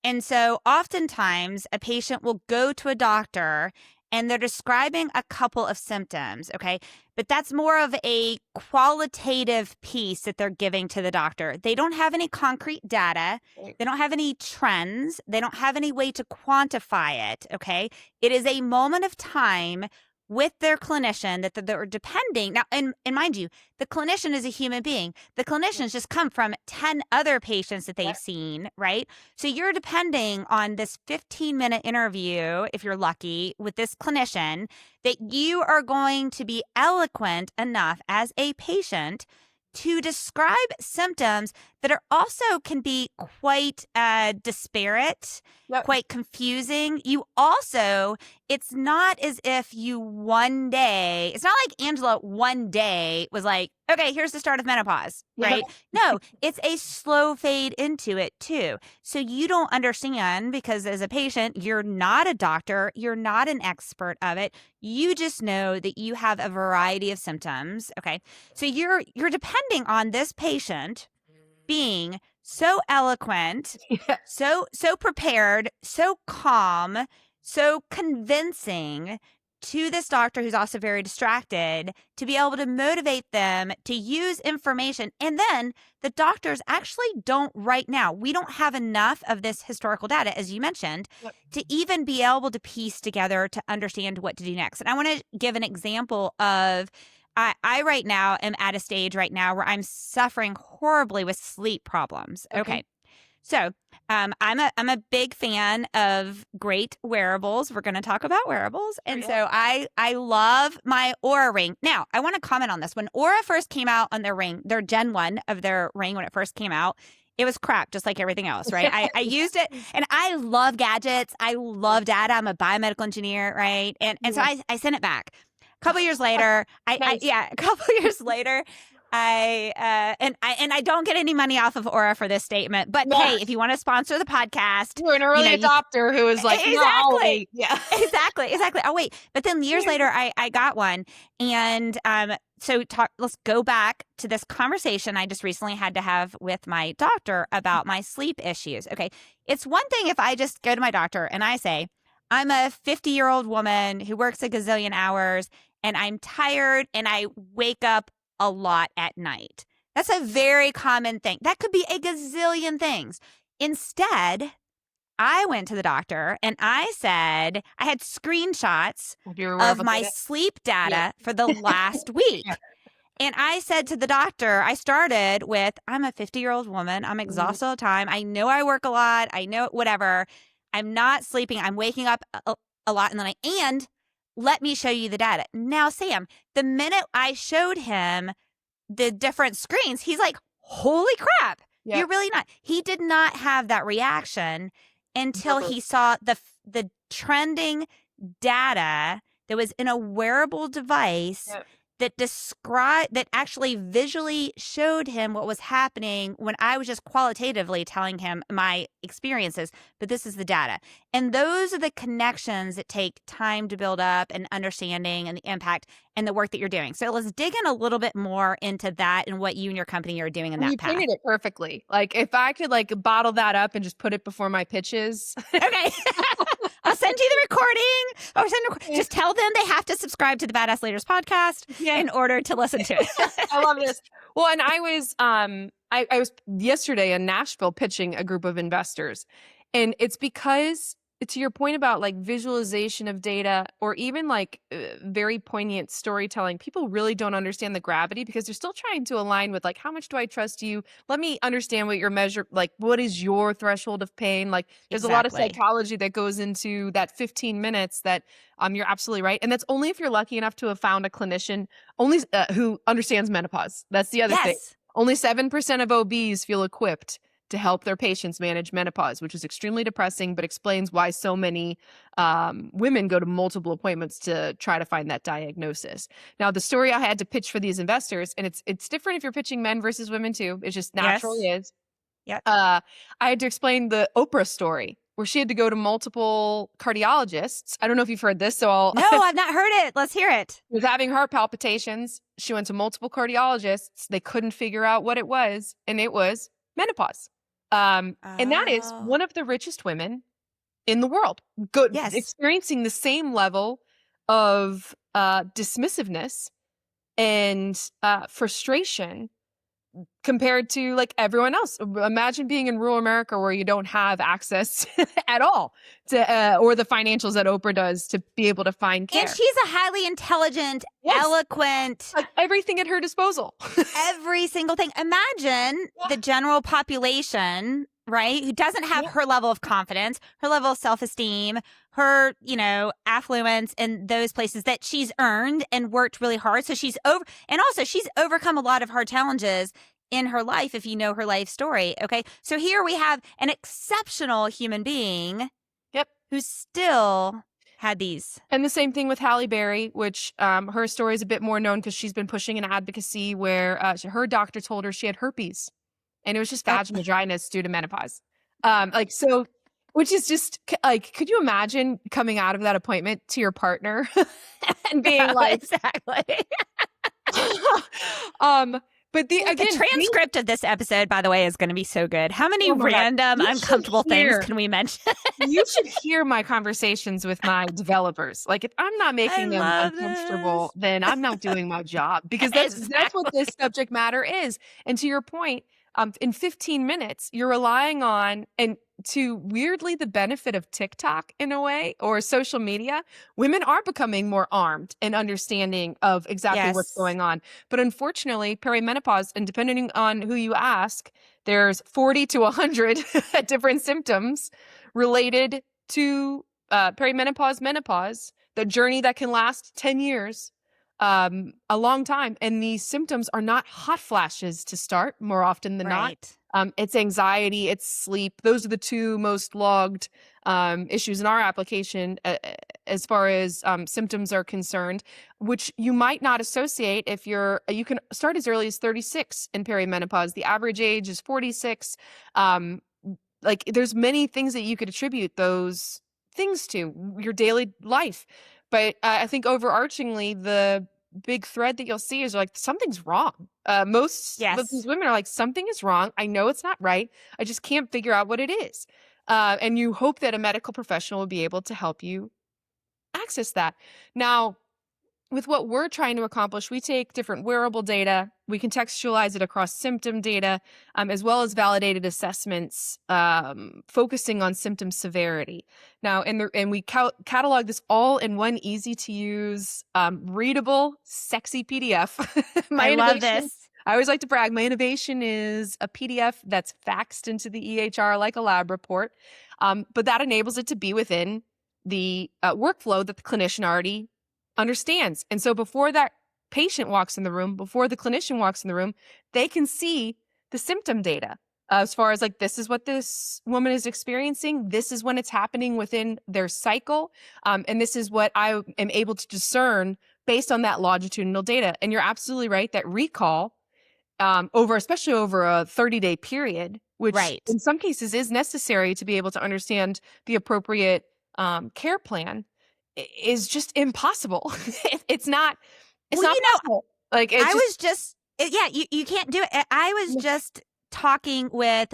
And so oftentimes a patient will go to a doctor and they're describing a couple of symptoms, okay? But that's more of a qualitative piece that they're giving to the doctor. They don't have any concrete data. They don't have any trends. They don't have any way to quantify it, okay? It is a moment of time with their clinician that they're depending. Now, and mind you, the clinician is a human being. The clinicians just come from 10 other patients that they've seen, right? So you're depending on this 15-minute interview, if you're lucky, with this clinician, that you are going to be eloquent enough as a patient to describe symptoms that are also can be quite disparate, Yep. quite confusing. You also, it's not as if you one day, it's not like Angela one day was like, okay, here's the start of menopause, Yep. right? No, it's a slow fade into it too. So you don't understand because as a patient, you're not a doctor, you're not an expert of it. You just know that you have a variety of symptoms, okay? So you're depending on this patient being so eloquent, Yeah. so prepared, so calm, so convincing to this doctor who's also very distracted to be able to motivate them to use information. And then the doctors actually don't right now. We don't have enough of this historical data, as you mentioned, Yep. to even be able to piece together to understand what to do next. And I want to give an example of I right now am at a stage right now where I'm suffering horribly with sleep problems. Okay. So I'm a big fan of great wearables. We're going to talk about wearables. And so I love my Aura ring. Now, I want to comment on this. When Aura first came out on their ring, their Gen 1 of their ring when it first came out, it was crap, just like everything else, right? I used it, and I love gadgets. I love data. I'm a biomedical engineer, right? And so I sent it back. A couple years later, Nice. a couple years later, I don't get any money off of Aura for this statement, but Yeah. hey, if you want to sponsor the podcast, You're an early adopter who is like, no, I'll exactly, wait. Yeah. exactly. I'll wait. But then years later, I got one, and let's go back to this conversation I just recently had to have with my doctor about my sleep issues. Okay, it's one thing if I just go to my doctor and I say, I'm a 50-year-old woman who works a gazillion hours and I'm tired and I wake up a lot at night. That's a very common thing. That could be a gazillion things. Instead, I went to the doctor and I said I had screenshots of my sleep data for the last week. Yeah. And I said to the doctor, I started with, I'm a 50-year-old woman. I'm exhausted all the time. I know I work a lot. I know whatever. I'm not sleeping. I'm waking up a lot in the night. And let me show you the data. Now, Sam, the minute I showed him the different screens, he's like, holy crap, you're really not. He did not have that reaction until he saw the trending data that was in a wearable device that actually visually showed him what was happening when I was just qualitatively telling him my experiences. But this is the data. And those are the connections that take time to build up and understanding and the impact and the work that you're doing. So let's dig in a little bit more into that and what you and your company are doing in that path. You painted it perfectly. Like if I could like bottle that up and just put it before my pitches. Okay. I'll send you the recording. Just tell them they have to subscribe to the Badass Leaders podcast in order to listen to it. I love this. Well, and I was I was yesterday in Nashville pitching a group of investors. And it's because, to your point about like visualization of data or even like very poignant storytelling, people really don't understand the gravity because they're still trying to align with like, how much do I trust you? Let me understand what your measure, like what is your threshold of pain? Like there's a lot of psychology that goes into that 15 minutes that you're absolutely right. And that's only if you're lucky enough to have found a clinician only who understands menopause. That's the other thing. Only 7% of OBs feel equipped to help their patients manage menopause, which is extremely depressing, but explains why so many women go to multiple appointments to try to find that diagnosis. Now, the story I had to pitch for these investors, and it's different if you're pitching men versus women too. It just naturally is. Yeah. I had to explain the Oprah story where she had to go to multiple cardiologists. I don't know if you've heard this, so I'll... No, I've not heard it. Let's hear it. She was having heart palpitations. She went to multiple cardiologists. They couldn't figure out what it was, and it was menopause. And that is one of the richest women in the world. Experiencing the same level of dismissiveness and frustration compared to like everyone else. Imagine being in rural America where you don't have access at all to or the financials that Oprah does to be able to find care. And she's a highly intelligent, eloquent, like everything at her disposal. Every single thing. Imagine the general population, right, who doesn't have her level of confidence, her level of self-esteem, her, affluence in those places that she's earned and worked really hard. So she's overcome a lot of hard challenges in her life if you know her life story. Okay. So here we have an exceptional human being Yep. who still had these. And the same thing with Halle Berry, which her story is a bit more known because she's been pushing an advocacy where her doctor told her she had herpes, and it was just Oh, vaginal dryness due to menopause. Like so, which is just like, could you imagine coming out of that appointment to your partner and being like, exactly. um, but the The again, transcript of this episode, by the way, is going to be so good. How many oh my God, random, you should uncomfortable things hear. can we mention? You should hear my conversations with my developers. Like, if I'm not I making them love uncomfortable, this. then I'm not doing my job, because that's what this Exactly. subject matter is. And to your point, in 15 minutes, you're relying on, and to weirdly the benefit of TikTok in a way, or social media, women are becoming more armed and understanding of exactly what's Yes. going on. But unfortunately, perimenopause, and depending on who you ask, there's 40 to 100 different symptoms related to perimenopause, menopause, the journey that can last 10 years, a long time. And these symptoms are not hot flashes to start more often than not. Right. It's anxiety, it's sleep. Those are the two most logged issues in our application as far as symptoms are concerned, which you might not associate if you can start as early as 36 in perimenopause. The average age is 46. Um, like, there's many things that you could attribute those things to, your daily life. But I think overarchingly, the big thread that you'll see is like, something's wrong. Most of Yes. these women are like, something is wrong. I know it's not right. I just can't figure out what it is. And you hope that a medical professional will be able to help you access that. Now, with what we're trying to accomplish, we take different wearable data, we contextualize it across symptom data, as well as validated assessments, focusing on symptom severity. Now, and we catalog this all in one easy to use, readable, sexy PDF. I My love innovation, this. I always like to brag, my innovation is a PDF that's faxed into the EHR like a lab report, but that enables it to be within the workflow that the clinician already understands. And so before that patient walks in the room, before the clinician walks in the room, they can see the symptom data as far as like, this is what this woman is experiencing. This is when it's happening within their cycle. And this is what I am able to discern based on that longitudinal data. And you're absolutely right that recall, especially over a 30-day period, which Right. in some cases is necessary to be able to understand the appropriate care plan, is just impossible. It's not. It's Well, not possible. Like, it's I just. was just, yeah, you can't do it. I was just talking with,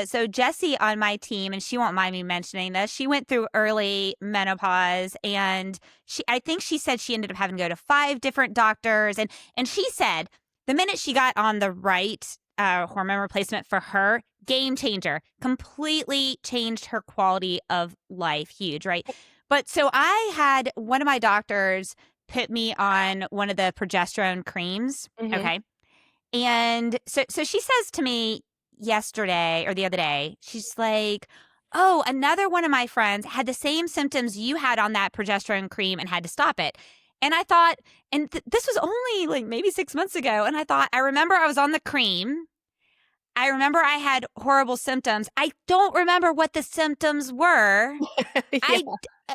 so Jessie on my team, and she won't mind me mentioning this. She went through early menopause, and I think she said she ended up having to go to 5 different doctors. And she said the minute she got on the right hormone replacement for her, game changer, completely changed her quality of life. Huge, right? But so I had one of my doctors put me on one of the progesterone creams. Mhm. Okay. And so she says to me yesterday or the other day, she's like, "Oh, another one of my friends had the same symptoms you had on that progesterone cream and had to stop it." And I thought, and this was only like maybe 6 months ago. And I thought, I remember I was on the cream. I remember I had horrible symptoms. I don't remember what the symptoms were. Yeah.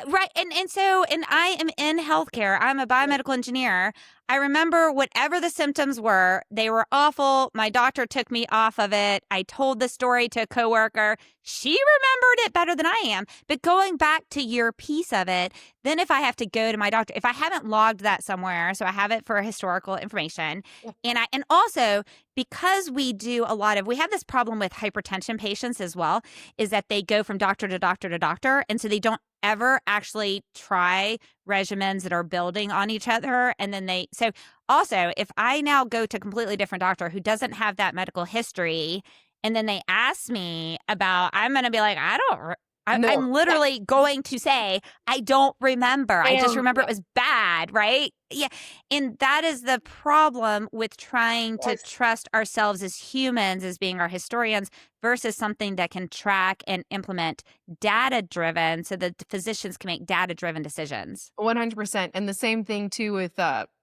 Right. And I am in healthcare. I'm a biomedical engineer. I remember whatever the symptoms were, they were awful. My doctor took me off of it. I told the story to a coworker. She remembered it better than I am. But going back to your piece of it, then if I have to go to my doctor, if I haven't logged that somewhere, so I have it for historical information. Yeah. And also because we have this problem with hypertension patients as well, is that they go from doctor to doctor to doctor. And so they don't ever actually try regimens that are building on each other. And then so also, if I now go to a completely different doctor who doesn't have that medical history, and then they ask me about, I'm going to be like, No. I'm literally going to say, I don't remember. I just remember Yeah. it was bad, right? Yeah. And that is the problem with trying to Yes. trust ourselves as humans, as being our historians, versus something that can track and implement data driven so that the physicians can make data driven decisions. 100%. And the same thing too with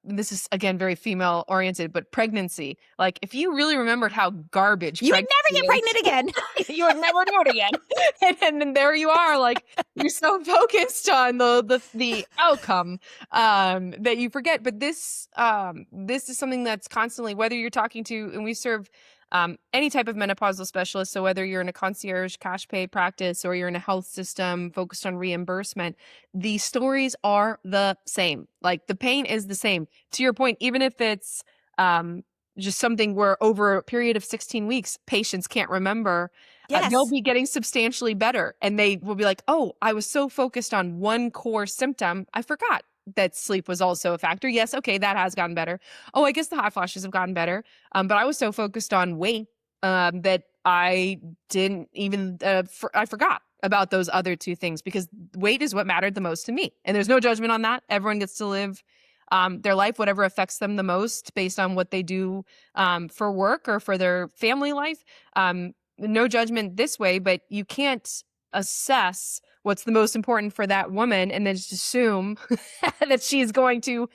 this is again very female oriented, but pregnancy. Like if you really remembered how garbage You would never pregnancy get is, pregnant again. you would never do it again. And then there you are, like you're so focused on the outcome that you forget. But this is something that's constantly, whether you're talking to, and we serve any type of menopausal specialist. So whether you're in a concierge cash pay practice or you're in a health system focused on reimbursement, the stories are the same. Like the pain is the same. To your point, even if it's just something where over a period of 16 weeks, patients can't remember, they'll Yes. be getting substantially better. And they will be like, oh, I was so focused on one core symptom, I forgot that sleep was also a factor. Yes, okay, that has gotten better. Oh, I guess the hot flashes have gotten better. But I was so focused on weight that I didn't even, I forgot about those other two things because weight is what mattered the most to me. And there's no judgment on that. Everyone gets to live their life, whatever affects them the most based on what they do for work or for their family life. No judgment this way, but you can't assess what's the most important for that woman and then just assume that she's going to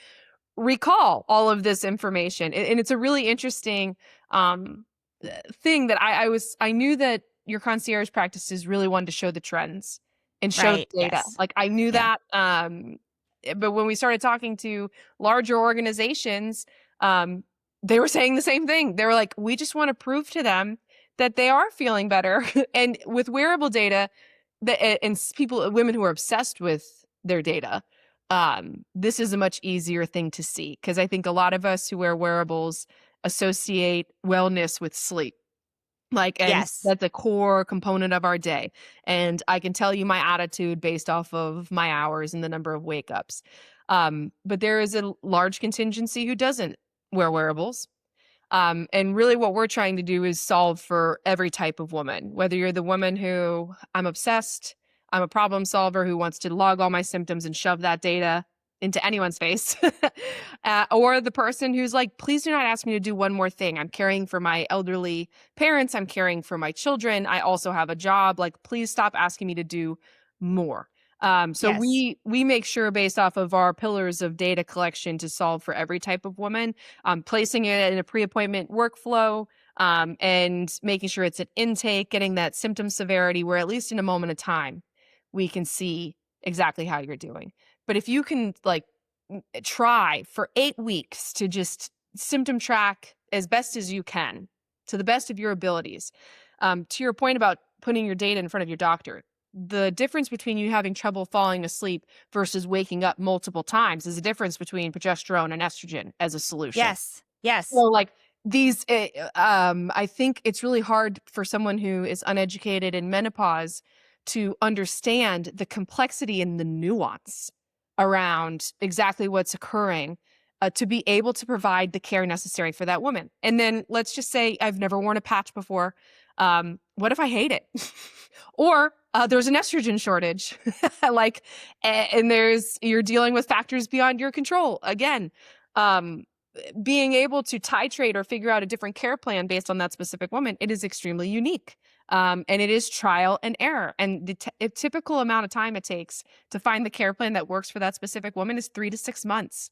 recall all of this information. And it's a really interesting thing that I knew that your concierge practices really wanted to show the trends and show the Right. data. Yes. Like I knew Yeah. that. But when we started talking to larger organizations, they were saying the same thing. They were like, we just want to prove to them that they are feeling better. And with wearable data, and people, women who are obsessed with their data, this is a much easier thing to see because I think a lot of us who wear wearables associate wellness with sleep. Like, and Yes. that's a core component of our day. And I can tell you my attitude based off of my hours and the number of wake ups. But there is a large contingency who doesn't wear wearables. And really what we're trying to do is solve for every type of woman, whether you're the woman who I'm obsessed, I'm a problem solver who wants to log all my symptoms and shove that data into anyone's face, or the person who's like, please do not ask me to do one more thing. I'm caring for my elderly parents. I'm caring for my children. I also have a job. Like, please stop asking me to do more. So Yes. we make sure based off of our pillars of data collection to solve for every type of woman, placing it in a pre-appointment workflow, and making sure it's an intake, getting that symptom severity where at least in a moment of time, we can see exactly how you're doing. But if you can like try for 8 weeks to just symptom track as best as you can to the best of your abilities, to your point about putting your data in front of your doctor, the difference between you having trouble falling asleep versus waking up multiple times is a difference between progesterone and estrogen as a solution. Yes. Yes. So like these, I think it's really hard for someone who is uneducated in menopause to understand the complexity and the nuance around exactly what's occurring, to be able to provide the care necessary for that woman. And then let's just say I've never worn a patch before. What if I hate it? Or there's an estrogen shortage, like, and you're dealing with factors beyond your control. Again, um, being able to titrate or figure out a different care plan based on that specific woman, it is extremely unique. And it is trial and error. And the typical amount of time it takes to find the care plan that works for that specific woman is 3 to 6 months.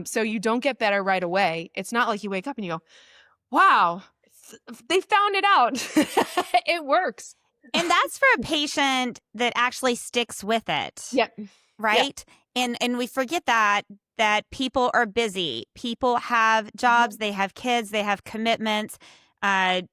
So you don't get better right away. It's not like you wake up and you go, wow, they found it out. It works. And that's for a patient that actually sticks with it. Yep. Right? And we forget that people are busy. People have jobs, they have kids, they have commitments.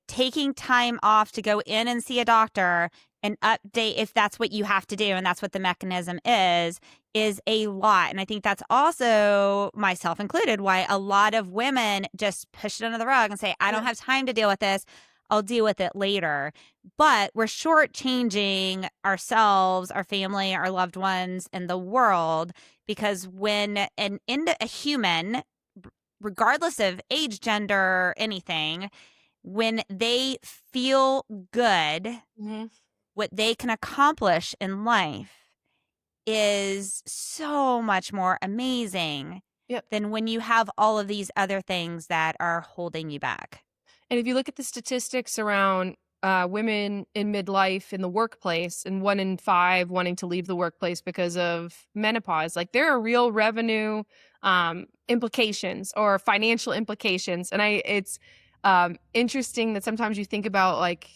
Taking time off to go in and see a doctor and update, if that's what you have to do and that's what the mechanism is a lot. And I think that's also, myself included, why a lot of women just push it under the rug and say, I don't have time to deal with this. I'll deal with it later. But we're shortchanging ourselves, our family, our loved ones, and the world, because when a human, regardless of age, gender, anything, when they feel good, Mhm. what they can accomplish in life is so much more amazing Yep. than when you have all of these other things that are holding you back. And if you look at the statistics around women in midlife in the workplace, and 1 in 5 wanting to leave the workplace because of menopause. Like, there are real revenue implications or financial implications. And it's interesting that sometimes you think about like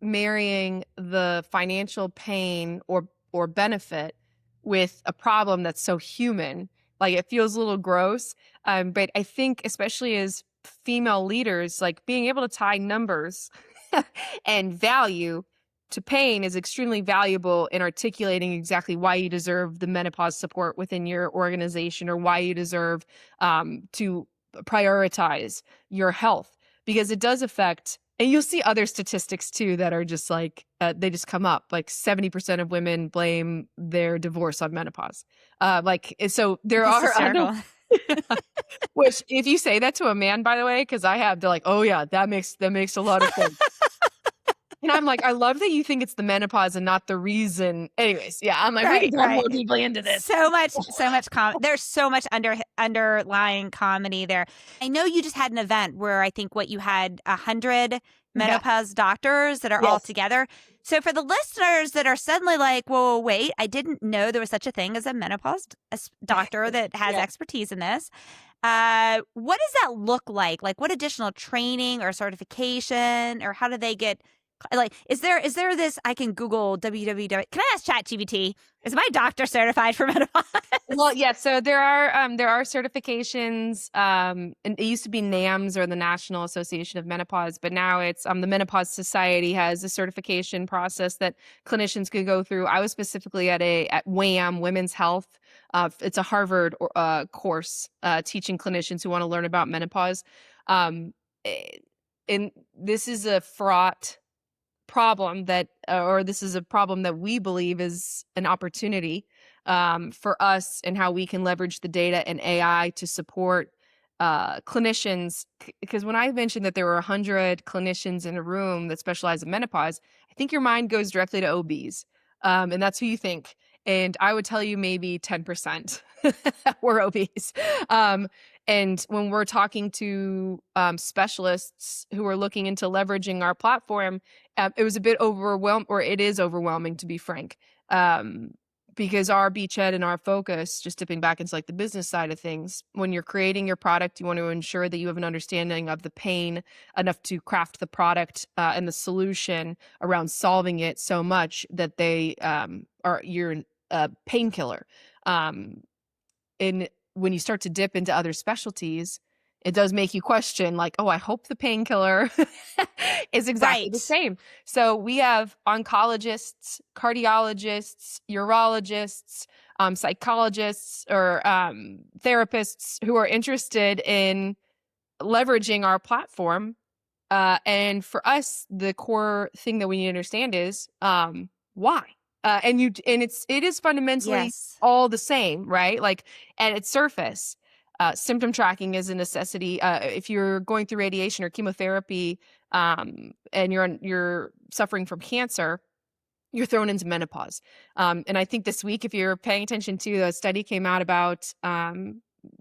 marrying the financial pain or benefit with a problem that's so human. Like, it feels a little gross. But I think especially as female leaders, like being able to tie numbers and value to pain is extremely valuable in articulating exactly why you deserve the menopause support within your organization, or why you deserve to prioritize your health, because it does affect. And you'll see other statistics too that are just like they just come up. Like 70% of women blame their divorce on menopause. So there That's are other. hysterical. Which, if you say that to a man, by the way, because I have, they're like, "Oh yeah, that makes a lot of sense." And I'm like, "I love that you think it's the menopause and not the reason." Anyways, yeah, I'm like, "We Right, can dive right. more deeply into this." There's so much underlying comedy there. I know you just had an event where I think you had 100 Yeah. menopause doctors that are all Yes. together. So for the listeners that are suddenly like, whoa, wait, I didn't know there was such a thing as a menopause doctor that has Yeah. expertise in this. What does that look like? Like, what additional training or certification, or how do they get? Like, is there this? I can Google www. Can I ask ChatGPT? Is my doctor certified for menopause? Well, yeah, so there are certifications, and it used to be NAMS, or the National Association of Menopause, but now it's the Menopause Society has a certification process that clinicians could go through. I was specifically at WAM, Women's Health. It's a Harvard course teaching clinicians who want to learn about menopause. Um, eh, and this is a fraught problem or this is a problem that we believe is an opportunity for us, and how we can leverage the data and AI to support clinicians. Because when I mentioned that there were 100 clinicians in a room that specialize in menopause, I think your mind goes directly to OBs, and that's who you think. And I would tell you maybe 10% were obese. And when we're talking to specialists who are looking into leveraging our platform, it was a bit overwhelmed, or it is overwhelming, to be frank, um, because our beachhead and our focus, just dipping back into like the business side of things, when you're creating your product, you want to ensure that you have an understanding of the pain enough to craft the product and the solution around solving it so much that they are your painkiller. Um, and when you start to dip into other specialties, it does make you question, like, oh, I hope the painkiller is exactly the Right. same. So we have oncologists, cardiologists, urologists, psychologists, or therapists who are interested in leveraging our platform. And for us, the core thing that we need to understand is why. It is fundamentally Yes. all the same, right? Like, at its surface, symptom tracking is a necessity. If you're going through radiation or chemotherapy, and you're suffering from cancer, you're thrown into menopause. And I think this week, if you're paying attention to, a study came out about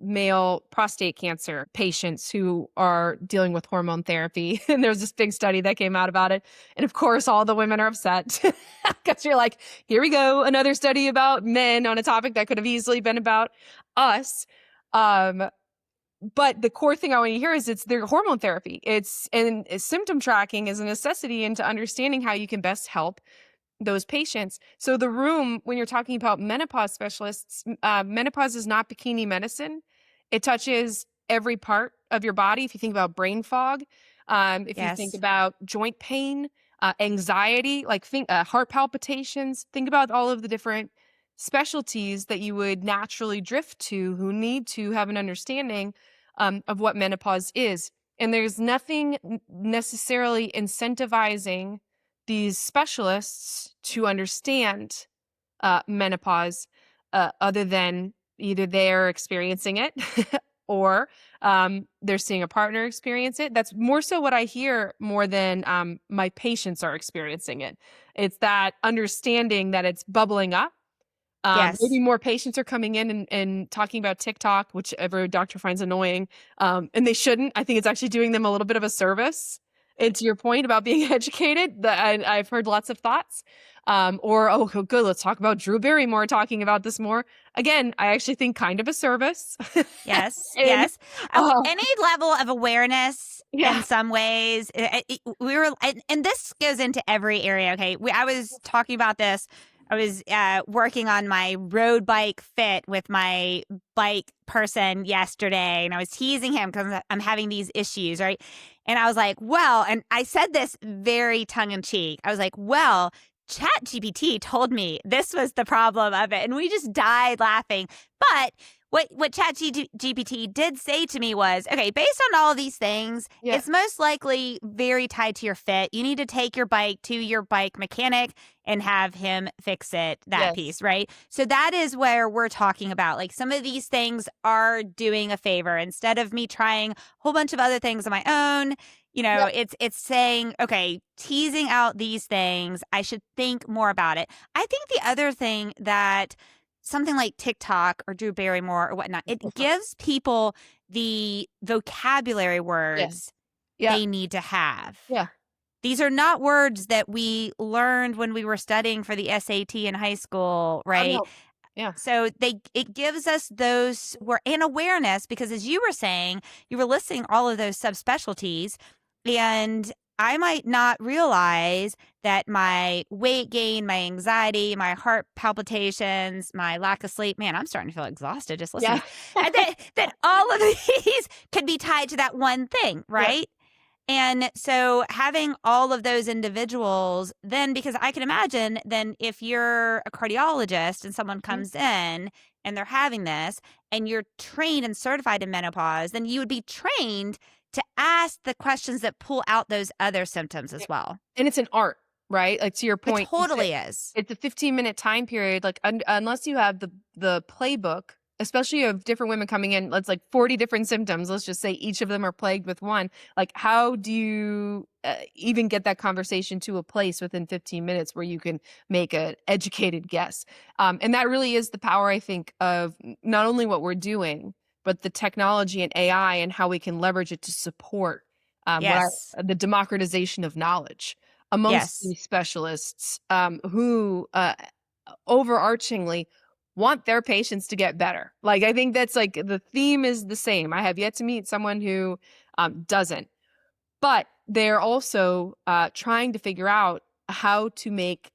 male prostate cancer patients who are dealing with hormone therapy. And there was this big study that came out about it. And of course, all the women are upset because you're like, here we go, another study about men on a topic that could have easily been about us. Um, but the core thing I want to hear is it's their hormone therapy. And symptom tracking is a necessity into understanding how you can best help those patients. So the room, when you're talking about menopause specialists, menopause is not bikini medicine. It touches every part of your body. If you think about brain fog, if you think Yes. about joint pain, anxiety, like heart palpitations, think about all of the different specialties that you would naturally drift to, who need to have an understanding of what menopause is. And there's nothing necessarily incentivizing these specialists to understand menopause, other than either they're experiencing it or they're seeing a partner experience it. That's more so what I hear, more than my patients are experiencing it. It's that understanding that it's bubbling up. Maybe Yes. more patients are coming in and talking about TikTok, which every doctor finds annoying, and they shouldn't. I think it's actually doing them a little bit of a service, And to your point about being educated, I've heard lots of thoughts. Or, oh, good, let's talk about Drew Barrymore talking about this more. Again, I actually think kind of a service. Yes, And, yes. uh, Any level of awareness in yeah, some ways, we were, and this goes into every area. Okay, I was talking about this. I was working on my road bike fit with my bike person yesterday, and I was teasing him because I'm having these issues, right? And I was like, well, and I said this very tongue in cheek. I was like, well, Chat GPT told me this was the problem of it, and we just died laughing. But what GPT did say to me was, okay, based on all of these things, yeah, it's most likely very tied to your fit. You need to take your bike to your bike mechanic and have him fix it, that yes, piece, right? So that is where we're talking about. Like some of these things are doing a favor. Instead of me trying a whole bunch of other things on my own, yep, it's saying, okay, teasing out these things, I should think more about it. I think the other thing that something like TikTok or Drew Barrymore or whatnot, it gives people the vocabulary yeah, words yeah, they need to have. yeah. These are not words that we learned when we were studying for the SAT in high school, Oh right? no, yeah, So it gives us those and awareness because as you were saying, you were listing all of those subspecialties and I might not realize that my weight gain, my anxiety, my heart palpitations, my lack of sleep, man, I'm starting to feel exhausted just listening. yeah, And that all of these could be tied to that one thing, yeah, right? And so having all of those individuals, then because I can imagine, then if you're a cardiologist and someone mhm, comes in and they're having this and you're trained and certified in menopause, then you would be trained to ask the questions that pull out those other symptoms yeah. as well. And it's an art, right? Like to your It point, totally is. it's a 15-minute time period. Like unless you have the playbook, especially of different women coming in, let's like 40 different symptoms. Let's just say each of them are plagued with one. Like, how do you even get that conversation to a place within 15 minutes where you can make an educated guess? And that really is the power, I think, of not only what we're doing, but the technology and AI and how we can leverage it to support Yes. the democratization of knowledge amongst Yes. these specialists who overarchingly want their patients to get better. Like, I think that's like the theme is the same. I have yet to meet someone who doesn't, but they're also trying to figure out how to make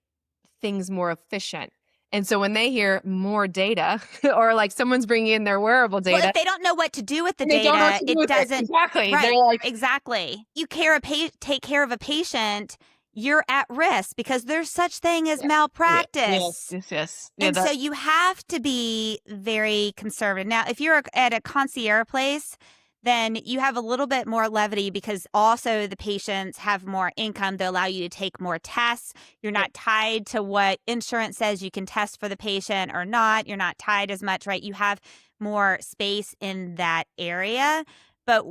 things more efficient. And so when they hear more data or like someone's bringing in their wearable Well, if data they don't know what to do with the and they don't know what data, to do it with it, doesn't. exactly. They're Right. like, Exactly. Take care of a patient, you're at risk because there's such thing as yeah, yeah, yes, malpractice. yes, yes. Yeah, And that, so you have to be very conservative. Now, if you're at a concierge place, then you have a little bit more levity because also the patients have more income. They allow you to take more tests. You're yeah, not tied to what insurance says you can test for the patient or not. You're not tied as much, right? You have more space in that area. But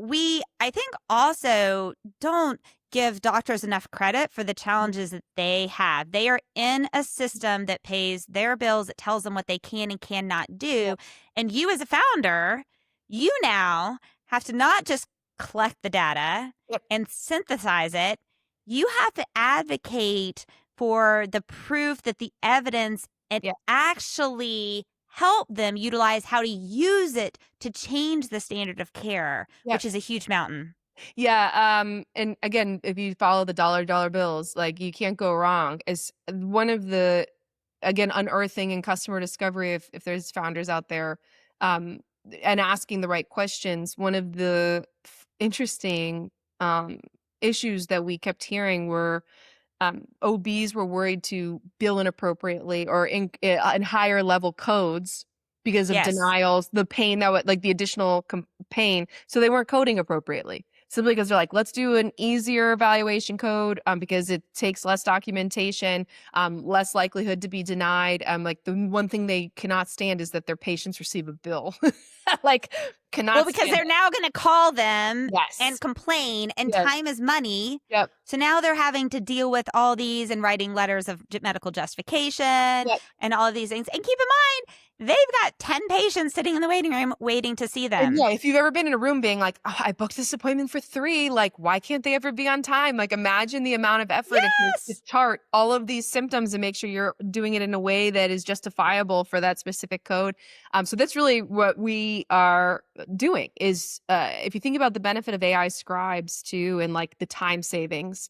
I think, also don't give doctors enough credit for the mhm, challenges that they have. They are in a system that pays their bills, that tells them what they can and cannot yeah, do. And you, as a founder, you now have to not just collect the data yep, and synthesize it, you have to advocate for the proof that the evidence and yeah, actually help them utilize how to use it to change the standard of care, yeah. which is a huge mountain. Yeah, and again, if you follow the dollar bills, like you can't go wrong. Is one of the again unearthing and customer discovery if there's founders out there, um, and asking the right questions. One of the interesting issues that we kept hearing were OBs were worried to bill inappropriately or in higher level codes because of Yes. denials, the pain that would like the additional pain. So they weren't coding appropriately. Simply because they're like, let's do an easier evaluation code because it takes less documentation, less likelihood to be denied. Like the one thing they cannot stand is that their patients receive a bill. Like, Well, cannot because stand they're it. now going to call them and Yes. complain, and Yes. time is money. Yep. So now they're having to deal with all these and writing letters of medical justification Yep. and all of these things. And keep in mind, they've got 10 patients sitting in the waiting room waiting to see And them. yeah, if you've ever been in a room being like, "Oh, I booked this appointment for 3, like, why can't they ever be on time?" Like, imagine the amount of effort it takes to Yes. chart all of these symptoms and make sure you're doing it in a way that is justifiable for that specific code. So that's really what we are doing is, if you think about the benefit of AI scribes too, and like the time savings,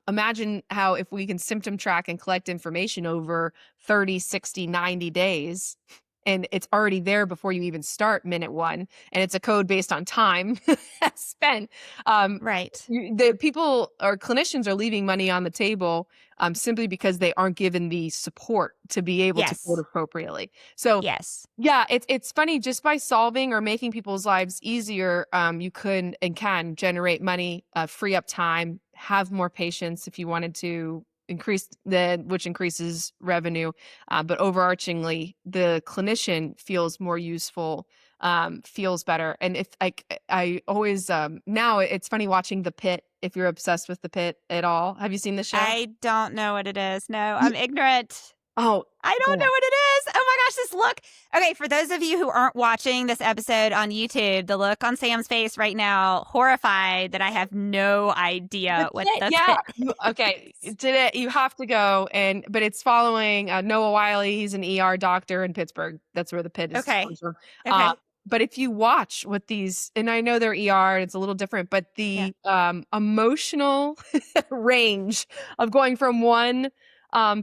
imagine how if we can symptom track and collect information over 30, 60, 90 days, and it's already there before you even start minute 1, and it's a code based on time spent. Um, Right. the people or clinicians are leaving money on the table, simply because they aren't given the support to be able to code Yes. appropriately. So, Yes. yeah, it's funny just by solving or making people's lives easier, you could and can generate money, free up time, have more patients if you wanted to increase which increases revenue, but overarchingly, the clinician feels more useful, feels better. And if I always now it's funny watching The Pit. If you're obsessed with The Pit at all, have you seen the show? I don't know what it is. No, Ye- I'm ignorant. Oh, I don't know go. what it is. Oh my gosh, this look. Okay, for those of you who aren't watching this episode on YouTube, the look on Sam's face right now, horrified that I have no The idea what Pit, the yeah. pit Okay, is. today you have to go but it's following Noah Wiley. He's an ER doctor in Pittsburgh. That's where The Pit is Okay. comes from. Uh, Okay. but if you watch what these, and I know they're ER, it's a little different, but Yeah. the emotional range of going from one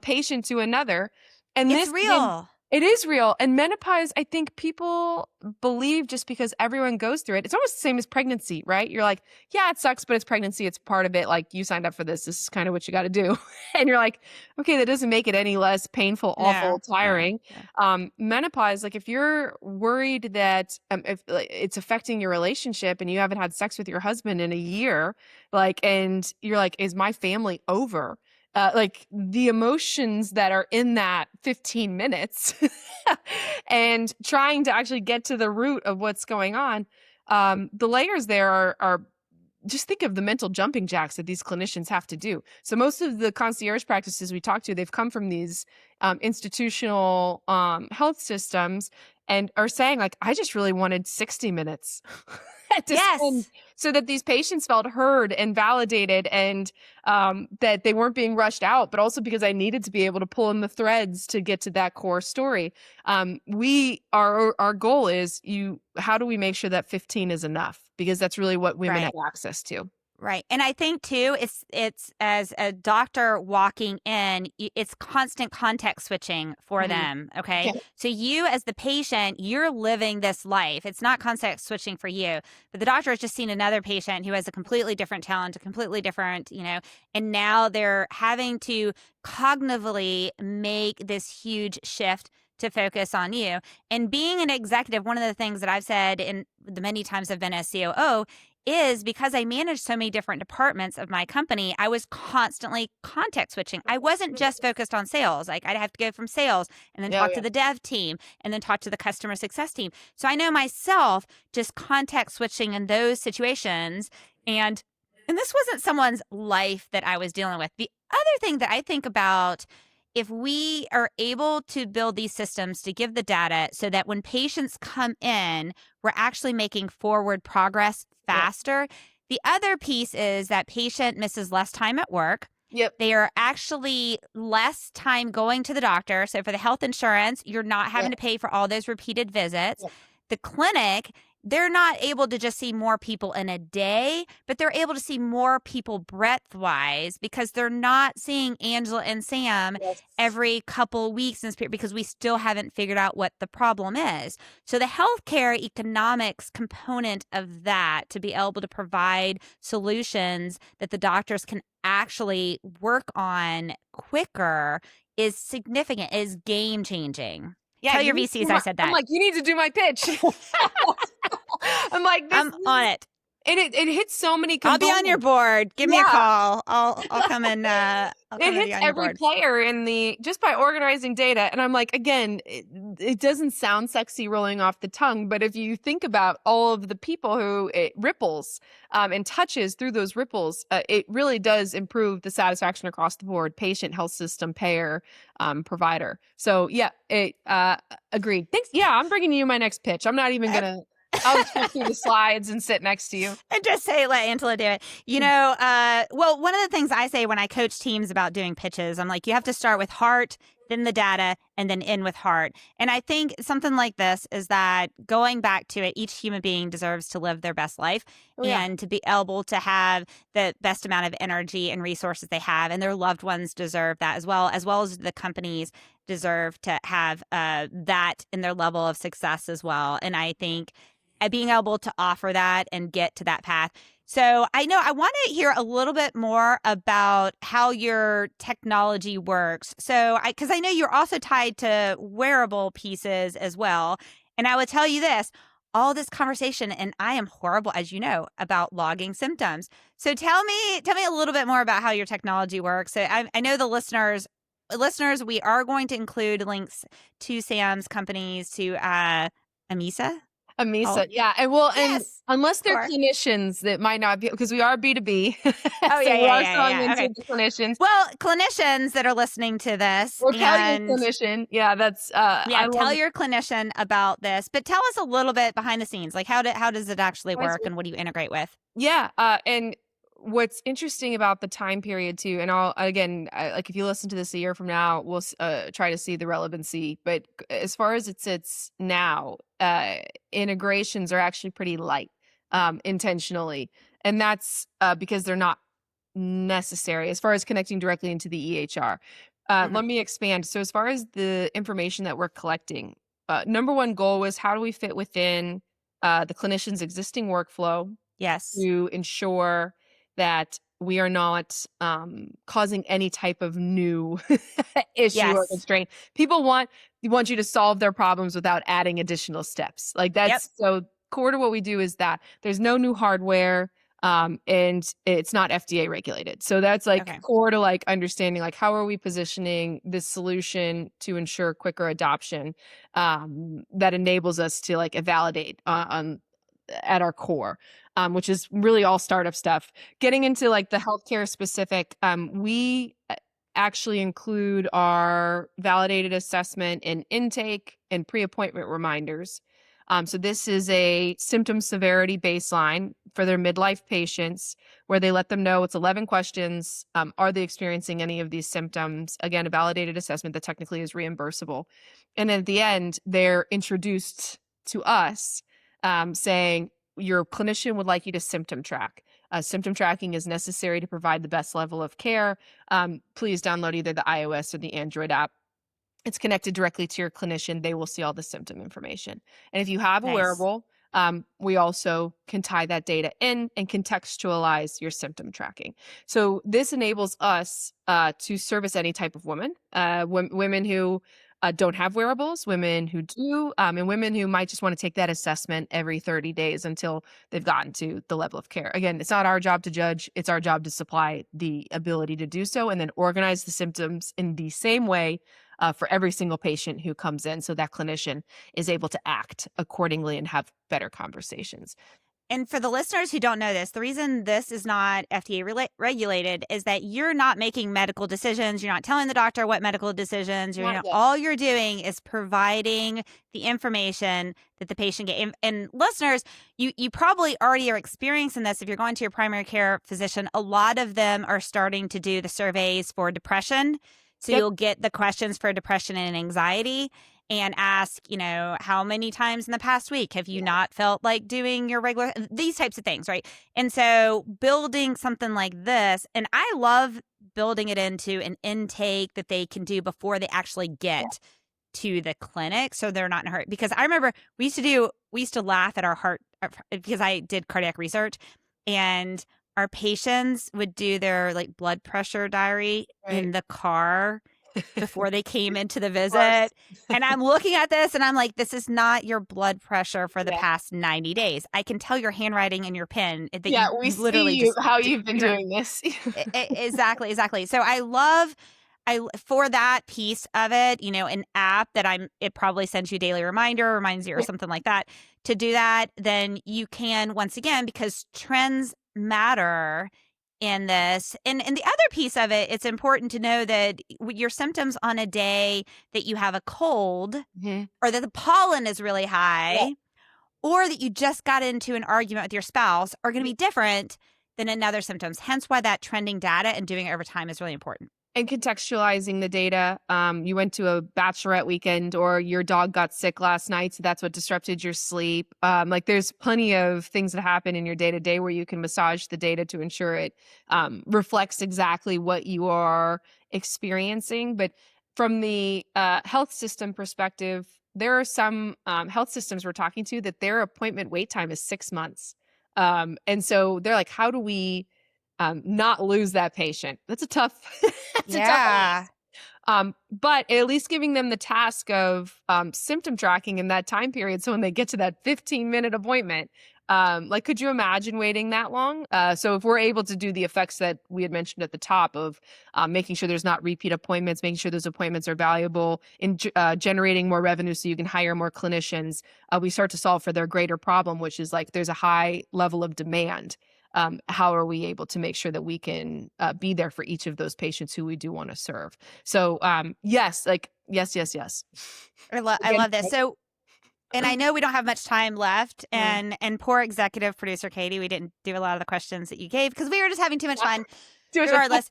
patient to another, and It's this again, real. it is real. And menopause, I think people believe just because everyone goes through it, it's almost the same as pregnancy, right? You're like, yeah, it sucks, but it's pregnancy. It's part of it. Like you signed up for this. This is kind of what you got to do. And you're like, okay, that doesn't make it any less painful, No, awful, no, tiring. no. Menopause, like if you're worried that if like, it's affecting your relationship and you haven't had sex with your husband in a year, like, and you're like, is my family over? Like the emotions that are in that 15 minutes and trying to actually get to the root of what's going on. The layers there are just think of the mental jumping jacks that these clinicians have to do. So most of the concierge practices we talk to, they've come from these institutional health systems and are saying like, I just really wanted 60 minutes to spend Yes. so that these patients felt heard and validated and that they weren't being rushed out, but also because I needed to be able to pull in the threads to get to that core story. Our goal is how do we make sure that 15 is enough? Because that's really what women have Right. access to. Right. And I think too, it's as a doctor walking in, it's constant context switching for Mhm. them. Okay. Yeah. So you as the patient, you're living this life. It's not context switching for you, but the doctor has just seen another patient who has a completely different talent, a completely different, and now they're having to cognitively make this huge shift to focus on you. And being an executive, one of the things that I've said in the many times I've been a COO is because I managed so many different departments of my company, I was constantly context switching. I wasn't just focused on sales. Like I'd have to go from sales and then Yeah, talk to yeah. the dev team and then talk to the customer success team. So I know myself just context switching in those situations. And this wasn't someone's life that I was dealing with. The other thing that I think about, if we are able to build these systems to give the data so that when patients come in, we're actually making forward progress Yeah. faster. The other piece is that patient misses less time at work. Yep. They are actually less time going to the doctor. So for the health insurance, you're not having Yep. to pay for all those repeated visits. Yep. The clinic, they're not able to just see more people in a day, but they're able to see more people breadth wise because they're not seeing Angela and Sam Yes. every couple weeks in this period because we still haven't figured out what the problem is. So the healthcare economics component of that to be able to provide solutions that the doctors can actually work on quicker is significant, is game changing. Yeah, Tell you your need to VCs do I my said I'm that. like, "You need to do my pitch." I'm like, "This I'm on it. And it hits so many I'll be on your components. board. Give me a Yeah. call. I'll come and I'll It come and be hits on your every board. player in the just by organizing data, and I'm like, again, it doesn't sound sexy rolling off the tongue, but if you think about all of the people who it ripples, and touches through those ripples, it really does improve the satisfaction across the board, patient, health system, payer, provider. So yeah, agreed. Thanks. Yeah, I'm bringing you my next pitch. I'm not even gonna. I'll just flip through the slides and sit next to you. And just say, let Angela do it. Well, one of the things I say when I coach teams about doing pitches, I'm like, you have to start with heart, then the data, and then end with heart. And I think something like this is that going back to it, each human being deserves to live their best life Oh yeah. and to be able to have the best amount of energy and resources they have. And their loved ones deserve that as well as the companies deserve to have that in their level of success as well. And I think being able to offer that and get to that path. So I know I want to hear a little bit more about how your technology works. So because I know you're also tied to wearable pieces as well. And I would tell you this, all this conversation, and I am horrible, as you know, about logging symptoms. So tell me a little bit more about how your technology works. So I know the listeners, we are going to include links to Sam's companies, to Amissa. Oh, Amisa, yeah, and yes. unless they're Or clinicians, that might not be because we are B2B, oh, so yeah, we yeah, are yeah, selling yeah. into Okay. the clinicians. Well, clinicians that are listening to this, Or tell your and clinician, yeah, that's yeah, I love tell it. your clinician about this. But tell us a little bit behind the scenes, like how does it actually work, and what do you integrate with? Yeah, and what's interesting about the time period too, and I'll again, like if you listen to this a year from now, we'll try to see the relevancy. But as far as it sits now, integrations are actually pretty light, intentionally, and that's because they're not necessary as far as connecting directly into the EHR. Hmm. Let me expand. So, as far as the information that we're collecting, number one goal was how do we fit within the clinician's existing workflow Yes. to ensure that we are not causing any type of new issue or Yes. constraint. People want you to solve their problems without adding additional steps. Like Yep. that's so core to what we do is that there's no new hardware and it's not FDA regulated. So that's like Okay. core to like understanding like how are we positioning this solution to ensure quicker adoption that enables us to like validate on at our core, which is really all startup stuff. Getting into like the healthcare specific, we actually include our validated assessment and intake and pre-appointment reminders. So this is a symptom severity baseline for their midlife patients where they let them know it's 11 questions. Are they experiencing any of these symptoms? Again, a validated assessment that technically is reimbursable. And at the end, they're introduced to us saying your clinician would like you to symptom track. Symptom tracking is necessary to provide the best level of care. Please download either the iOS or the Android app. It's connected directly to your clinician. They will see all the symptom information. And if you have a Nice. wearable, we also can tie that data in and contextualize your symptom tracking. So this enables us to service any type of woman, women who don't have wearables, women who do, and women who might just want to take that assessment every 30 days until they've gotten to the level of care. Again, it's not our job to judge. It's our job to supply the ability to do so and then organize the symptoms in the same way for every single patient who comes in so that clinician is able to act accordingly and have better conversations. And for the listeners who don't know this, the reason this is not FDA regulated is that you're not making medical decisions. You're not telling the doctor what medical decisions. Not yet. All you're doing is providing the information that the patient get. And listeners, you probably already are experiencing this if you're going to your primary care physician. A lot of them are starting to do the surveys for depression. So Yep. you'll get the questions for depression and anxiety and ask, how many times in the past week have you not felt like doing your regular, these types of things, right? And so building something like this, and I love building it into an intake that they can do before they actually get to the clinic so they're not in a hurry. Because I remember we used to laugh at our heart because I did cardiac research, and our patients would do their like blood pressure diary in Right. the car before they came into the Of course. visit. And I'm looking at this and I'm like, this is not your blood pressure for the Yeah. past 90 days. I can tell your handwriting and your pen that Yeah, we you see literally you just, how you've been doing this. exactly, exactly. So for that piece of it, an app that it probably sends you a daily reminder, reminds you or something like that to do that, then you can once again, because trends matter in this. And the other piece of it, it's important to know that your symptoms on a day that you have a cold Mhm. or that the pollen is really Yeah. high or that you just got into an argument with your spouse are going to be different than another symptoms. Hence why that trending data and doing it over time is really important. And contextualizing the data. You went to a bachelorette weekend or your dog got sick last night, so that's what disrupted your sleep. Like there's plenty of things that happen in your day to day where you can massage the data to ensure it reflects exactly what you are experiencing. But from the health system perspective, there are some health systems we're talking to that their appointment wait time is 6 months. And so they're like, how do we not lose that patient? That's a tough, that's a tough Yeah. ask. But at least giving them the task of symptom tracking in that time period. So when they get to that 15-minute appointment, like, could you imagine waiting that long? So if we're able to do the effects that we had mentioned at the top of making sure there's not repeat appointments, making sure those appointments are valuable in generating more revenue so you can hire more clinicians, we start to solve for their greater problem, which is like there's a high level of demand. How are we able to make sure that we can be there for each of those patients who we do want to serve? So yes, like yes, yes, yes. I Again, love this. So, and I know we don't have much time left, mm, and poor executive producer Katie, we didn't do a lot of the questions that you gave because we were just having too much fun. too much fun. Regardless,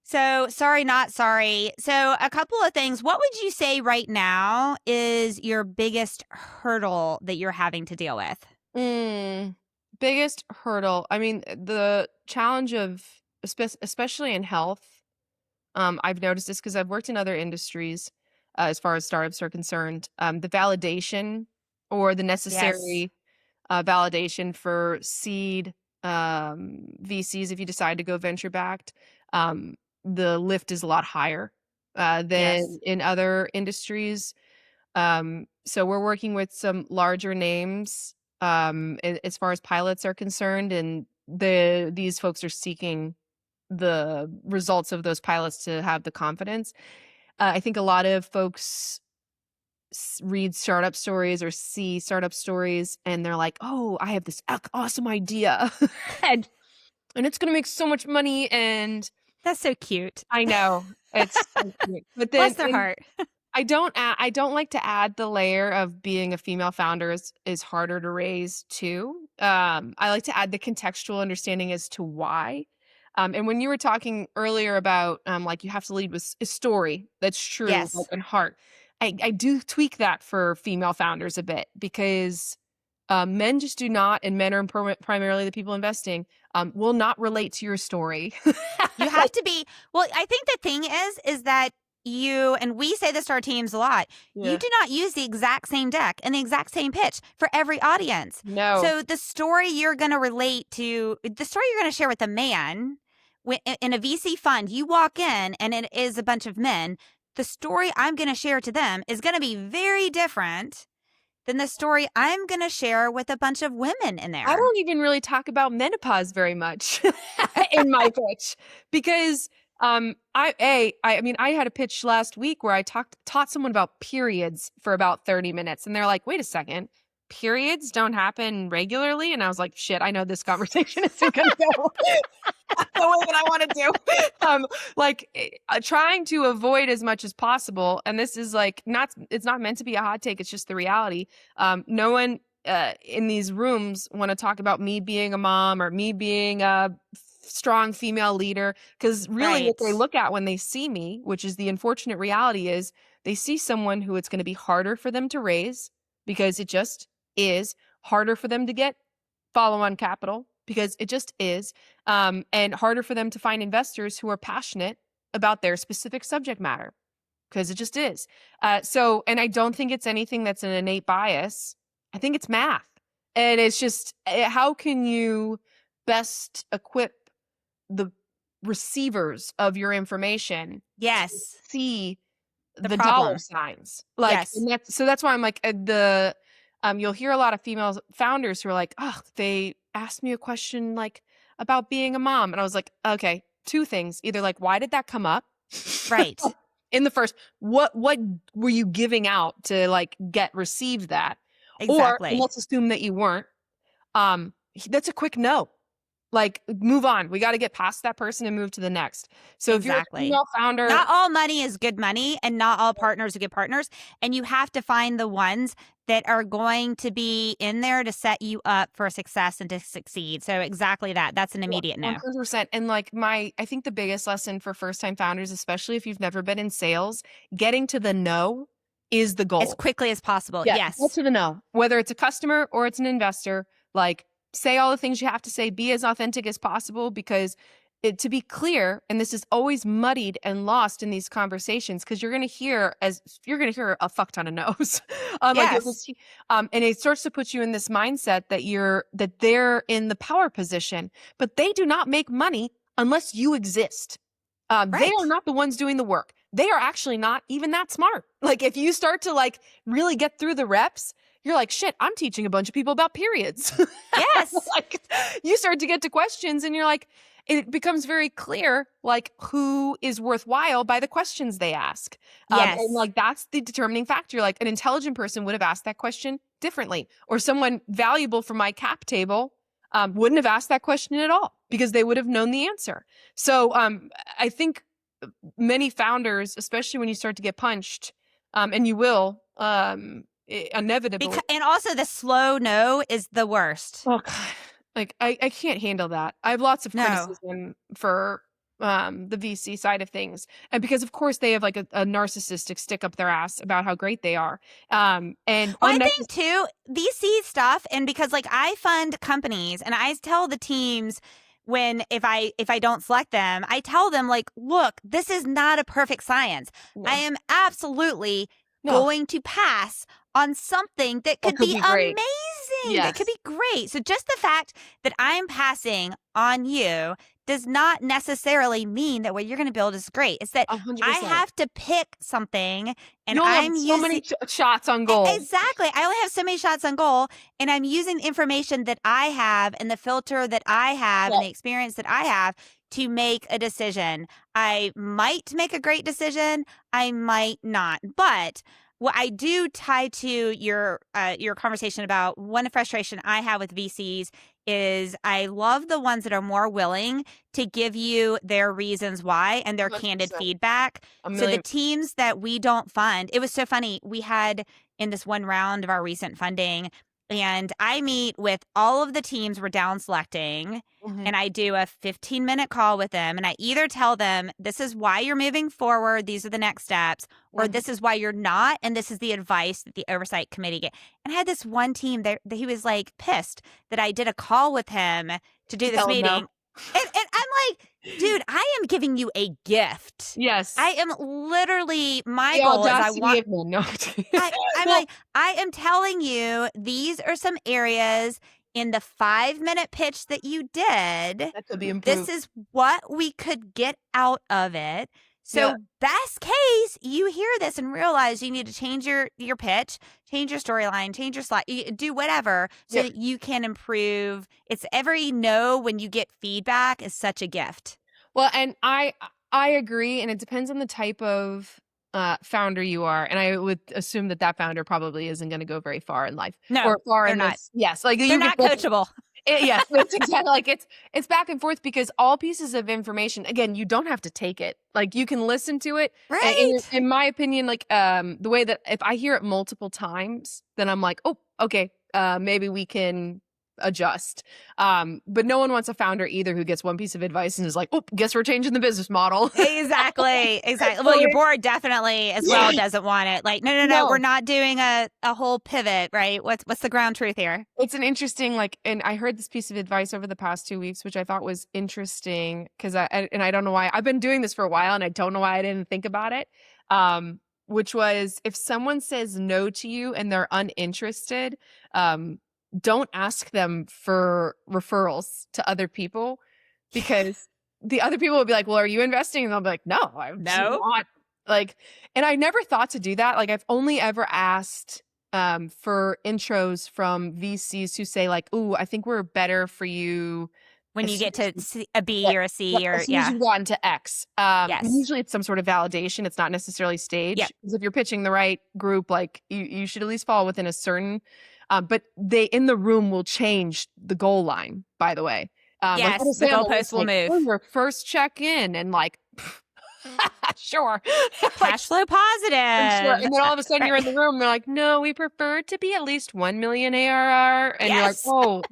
so sorry, not sorry. So a couple of things. What would you say right now is your biggest hurdle that you're having to deal with? Mm, biggest hurdle. I mean, the challenge of especially in health. I've noticed this because I've worked in other industries as far as startups are concerned. The validation or the Yes. necessary validation for seed VCs, if you decide to go venture backed, the lift is a lot higher than Yes. in other industries. So we're working with some larger names as far as pilots are concerned, and these folks are seeking the results of those pilots to have the confidence. I think a lot of folks read startup stories or see startup stories and they're like, "Oh, I have this awesome idea." and and it's going to make so much money and That's so cute. I know it's so cute. But Bless then their heart. I don't like to add the layer of being a female founder is harder to raise too. I like to add the contextual understanding as to why. And when you were talking earlier about like you have to lead with a story that's true, like Yes. in heart, I do tweak that for female founders a bit because men just do not, and men are primarily the people investing, will not relate to your story. You have Like, to be, well, I think the thing is that and we say this to our teams a lot, you yeah, do not use the exact same deck and the exact same pitch for every audience. no, So the story you're going to relate to, the story you're going to share with a man in a VC fund, you walk in and it is a bunch of men. The story I'm going to share to them is going to be very different than the story I'm going to share with a bunch of women in I there. don't even really talk about menopause very much in my pitch because I mean I had a pitch last week where I taught someone about periods for about 30 minutes and they're like, "Wait a second. Periods don't happen regularly?" And I was like, "Shit, I know this conversation isn't going to go the way that I want to do." Trying to avoid as much as possible, and this is like not it's not meant to be a hot take, it's just the reality. No one in these rooms want to talk about me being a mom or me being a strong female leader because really what Right. they look at when they see me, which is the unfortunate reality, is they see someone who it's going to be harder for them to raise because it just is harder for them to get follow on capital because it just is, and harder for them to find investors who are passionate about their specific subject matter because it just is. And I don't think it's anything that's an innate bias. I think it's math. And it's just how can you best equip the receivers of your information to Yes. see The the dollar problem. signs. Like, Yes. and that's why I'm like, you'll hear a lot of female founders who are like, "Oh, they asked me a question, like, about being a mom." And I was like, "Okay, 2 things. Either, like, why did that come up?" Right. In the first, what were you giving out to, like, get received that? Or, and Exactly. let's assume that you weren't, that's a quick no. Like, move on. We gotta get past that person and move to the next. So if you're a Exactly. female founder. Not all money is good money, and not all partners are good partners. And you have to find the ones that are going to be in there to set you up for success and to succeed. So exactly that. That's an Yeah, immediate no. 100%. And like I think the biggest lesson for first time founders, especially if you've never been in sales, getting to the no is the As goal. quickly as possible. Yeah, get Yes. to the no. Whether it's a customer or it's an investor, like say all the things you have to say, be as authentic as possible because to be clear, and this is always muddied and lost in these conversations because you're gonna hear a fuck ton of no's. Like you'll Yes. just and it starts to put you in this mindset that they're in the power position, but they do not make money unless you exist. They are Right. not the ones doing the work. They are actually not even that smart. Like if you start to like really get through the reps, you're like, shit, I'm teaching a bunch of people about periods. Yes. Like you start to get to questions and you're like, it becomes very clear like who is worthwhile by the questions they ask. And Yes. like that's the determining factor. Like an intelligent person would have asked that question differently, or someone valuable for my cap table wouldn't have asked that question at all because they would have known the answer. So I think many founders, especially when you start to get punched, and you will inevitably. And also the slow no is the worst. Oh God, like I can't handle that. I have lots of No. criticism for the VC side of things, and because of course they have like a narcissistic stick up their ass about how great they are, and Well, I unnecessary. think too, VC stuff, and because like I fund companies and I tell the teams when if I don't select them, I tell them like, look, this is not a perfect science. I No, am absolutely no, going to pass on something that that could could be be great. amazing, that could Yes, be great. So just the fact that I'm passing on you does not necessarily mean that what you're going to build is great. It's that I 100%. have to pick something and You only have I'm so many using shots on goal. Exactly. I only have so many shots on goal, and I'm using the information that I have and the filter that I have Yeah, and the experience that I have to make a decision. I might make a great decision, I might not. But what I do tie to your conversation about one frustration I have with VCs is I love the ones that are more willing to give you their reasons why and their candid 100%. feedback. A So the million. teams that we don't fund, it was so funny. We had in this one round of our recent funding, and I meet with all of the teams we're down selecting, Mhm. and I do a 15-minute call with them. And I either tell them, this is why you're moving forward, these are the next steps, or Mhm. this is why you're not. And this is the advice that the oversight committee get. And I had this one team that he was like pissed that I did a call with him to do To this tell 'em no. meeting. And I'm like, dude, I am giving you a gift. I Yes. am literally, my The goal is I audacity want of men. No. I'm Well, like, I am telling you, these are some areas in the 5-minute pitch that you did. that could be This improved. is what we could get out of it. Yeah. So, best case, you hear this and realize you need to change your pitch, change your storyline, change your slide, do whatever so Yeah. that you can improve. It's every no when you get feedback is such a gift. Well, and I agree, and it depends on the type of founder you are, and I would assume that that founder probably isn't going to go very far in life No, or far they're in not. this. Yes, like They're you get not coachable. yes, it's exactly like it's back and forth because all pieces of information. Again, you don't have to take it. Like you can listen to it, and Right. in my opinion, like the way that if I hear it multiple times, then I'm like, oh, okay, maybe we can adjust. But no one wants a founder either who gets one piece of advice and is like, oh, guess we're changing the business model. Exactly, exactly. Well, So your board definitely as well yeah, doesn't want it. Like, no, no, no, we're no, not doing a whole pivot, right? What's the ground truth here? it's an interesting like, and I heard this piece of advice over the past 2 weeks, which I thought was interesting because and I don't know why I've been doing this for a while and I don't know why I didn't think about it. Which was if someone says no to you and they're uninterested, don't ask them for referrals to other people because the other people would be like, well, are you investing? And they'll be like, no, I'm just No. not like, and I never thought to do that. Like I've only ever asked for intros from VCs who say like, ooh, I think we're better for you When as you soon get as to you a yeah, B or a yeah, C or as soon as yeah. you've gotten to X. Yes. Usually it's some sort of validation. It's not necessarily Yep. stage. Because if you're pitching the right group, like you should at least fall within a certain. But they in the room will change the goal line. By the way, like Yes, it'll the say on the list, goalpost will like, move. oh, your first check in, and like, sure, like. Cash flow I'm sure. positive. And then all of a sudden you're in Right. the room, they're like, no, we prefer it to be at least 1 million ARR. And you're like, Yes. oh,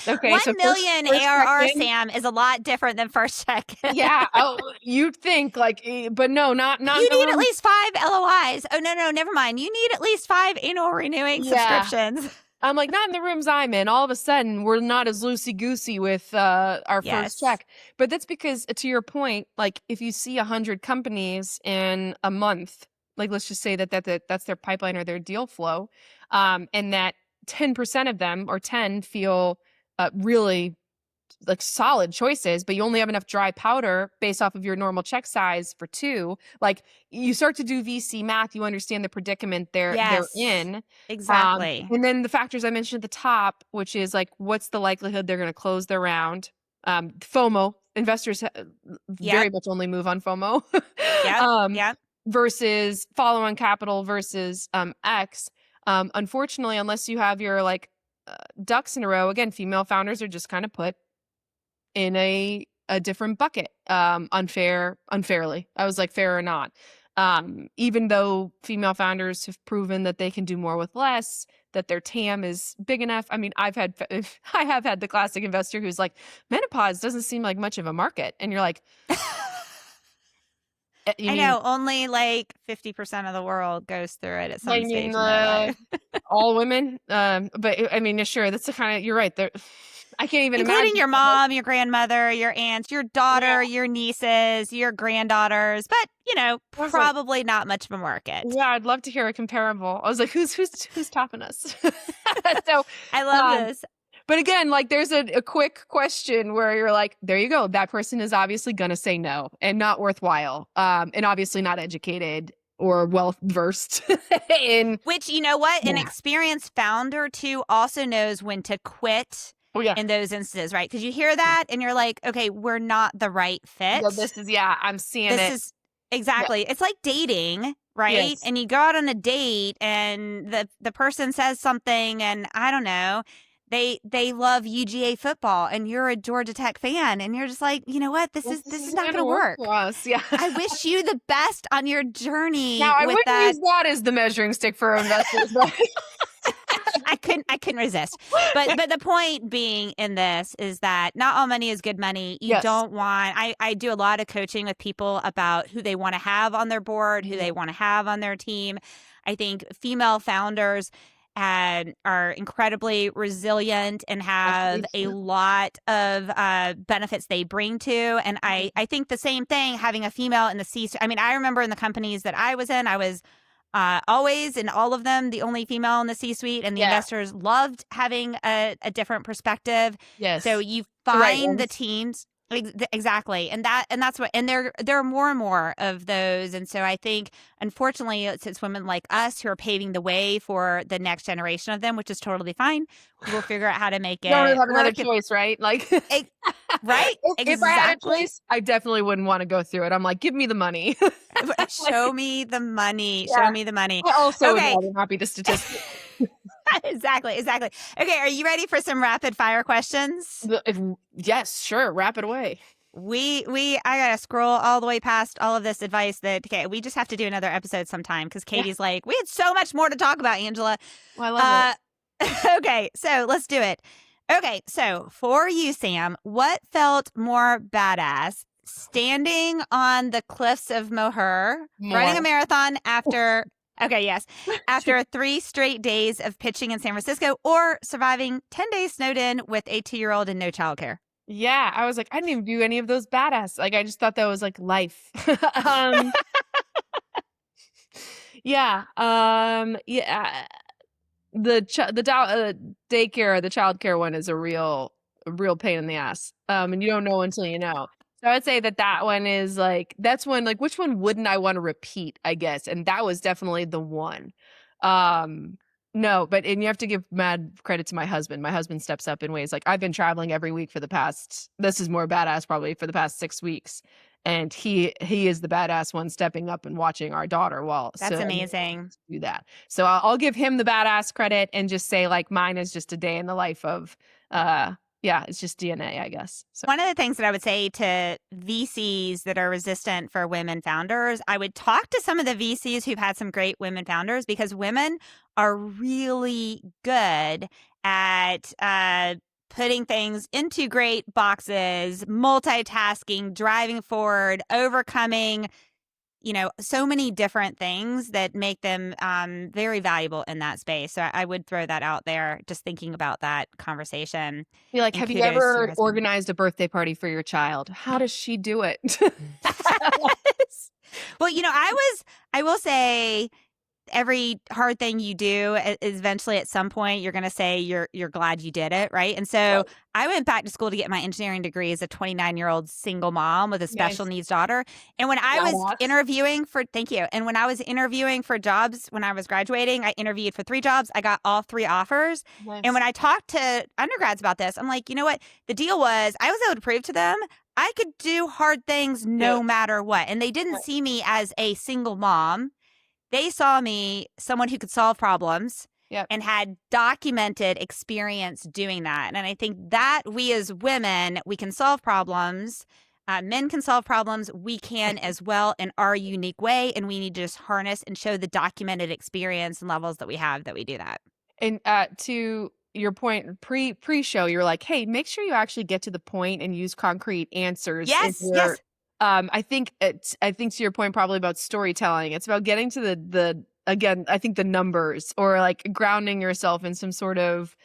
okay. 1 So million first check ARR, in. Sam, is a lot different than first check. Yeah. Oh, you'd think like, but no, not in You the need at room. least 5 LOIs. Oh, no, never mind. You need at least 5 annual renewing Yeah. subscriptions. I'm like, not in the rooms I'm in. All of a sudden, we're not as loosey goosey with our first Yes. check. But that's because, to your point, like if you see 100 companies in a month, like let's just say that's their pipeline or their deal flow, and that 10% of them or 10 feel really like solid choices, but you only have enough dry powder based off of your normal check size for two. Like you start to do VC math, you understand the predicament they're Yes. in. Exactly. And then the factors I mentioned at the top, which is like what's the likelihood they're going to close their round? FOMO, investors Yep. very much only move on FOMO. Yep. um, Yep. versus follow-on capital versus X. Unfortunately, unless you have your like ducks in a row, again, female founders are just kind of put in a different bucket, unfairly. I was like, fair or not. Even though female founders have proven that they can do more with less, that their TAM is big enough. I mean, I have had the classic investor who's like, menopause doesn't seem like much of a market. And you're like, you I mean, know only like 50% of the world goes through it at I some mean, stage in their life, all women? But I mean, sure, that's the kind of, you're right. There, I can't even including imagine. your mom, your grandmother, your aunts, your Yeah. daughter, your nieces, your granddaughters, but I was like, probably not much of a market. yeah, I'd love to hear a comparable. I was like, who's topping us? So, I love um, this. but again, like there's a quick question where you're like, there you go. That person is obviously gonna say no and not worthwhile. And obviously not educated or well versed in. Which, you know what? An Yeah. experienced founder, too, also knows when to quit Oh yeah. in those instances, right? Because you hear that and you're like, okay, we're not the right Yeah, fit. I'm seeing This it. is Yeah. exactly. It's like dating, right? Yes. And you go out on a date and the person says something and I don't know, they love UGA football and you're a Georgia Tech fan and you're just like, you know what? This Well, is this this is isn't not going gonna to work work. for us. Yeah. I wish you the best on your journey Now I with wouldn't that. use that as the measuring stick for investors, but I couldn't resist. But the point being in this is that not all money is good money. You yes. don't want I do a lot of coaching with people about who they want to have on their board, who they want to have on their team. I think female founders are incredibly resilient and have a lot of benefits they bring to. And I think the same thing, having a female in the C-suite. I mean, I remember in the companies that I was in, I was always in all of them, the only female in the C-suite, and the Yeah. investors loved having a different perspective. Yes. So you The right find the ones. teams exactly, and that's what, and there are more and more of those, and so I think unfortunately it's women like us who are paving the way for the next generation of them, which is totally fine. We'll figure out how to make You don't really it have another work. choice, right? Like, Right? if I had a Exactly. choice, I definitely wouldn't want to go through it. I'm like, give me the money. Show me the money. Yeah. Show me the money. I also would Okay. rather not be the statistic. Exactly. Okay, are you ready for some rapid fire questions? Yes, sure. Wrap it away. I gotta scroll all the way past all of this advice we just have to do another episode sometime because Katie's like, we had so much more to talk about, Angela. Well, I love it. Okay, so let's do it. Okay, so for you, Sam, what felt more badass? Standing on the cliffs of Moher, running a marathon after okay, yes. After 3 straight days of pitching in San Francisco, or surviving 10 days snowed in with a 2-year-old and no childcare. Yeah, I was like, I didn't even view any of those badass. Like, I just thought that was like life. Yeah. Yeah. The daycare, the childcare one is a real a real pain in the ass. And you don't know until you know. So I would say that that one is like that's one like which one wouldn't I want to repeat, I guess. And that was definitely the one. Um no, but and you have to give mad credit to my husband. My husband steps up in ways like I've been traveling every week for the past this is more badass probably for the past 6 weeks. And he is the badass one stepping up and watching our daughter while so That's and amazing. do that. So I'll give him the badass credit and just say like mine is just a day in the life of yeah, it's just DNA, I guess. So One of the things that I would say to VCs that are resistant for women founders, I would talk to some of the VCs who've had some great women founders because women are really good at putting things into great boxes, multitasking, driving forward, overcoming, so many different things that make them very valuable in that space. So I would throw that out there, just thinking about that conversation. be like, And have you kudos to your ever husband. organized a birthday party for your child? How does she do it? Yes. Well, I will say every hard thing you do is eventually at some point you're going to say you're glad you did it, right? And so Right. I went back to school to get my engineering degree as a 29-year-old single mom with a special Nice. needs daughter. And when I was Badass. interviewing for thank you. And when I was interviewing for jobs when I was graduating, I interviewed for 3 jobs. I got all 3 offers. And when Nice. I talked to undergrads about this, I'm like, you know what? The deal was I was able to prove to them I could do hard things Yeah. no matter what. And they didn't Right. see me as a single mom. They saw me someone who could solve problems Yep. and had documented experience doing that. And I think that we as women, we can solve problems. Men can solve problems. We can as well in our unique way. And we need to just harness and show the documented experience and levels that we have that we do that. And, to your point, pre-show, you're like, "Hey, make sure you actually get to the point and use concrete answers if Yes, you're" yes, I think to your point probably about storytelling, it's about getting to the again, I think the numbers or, like, grounding yourself in some sort of,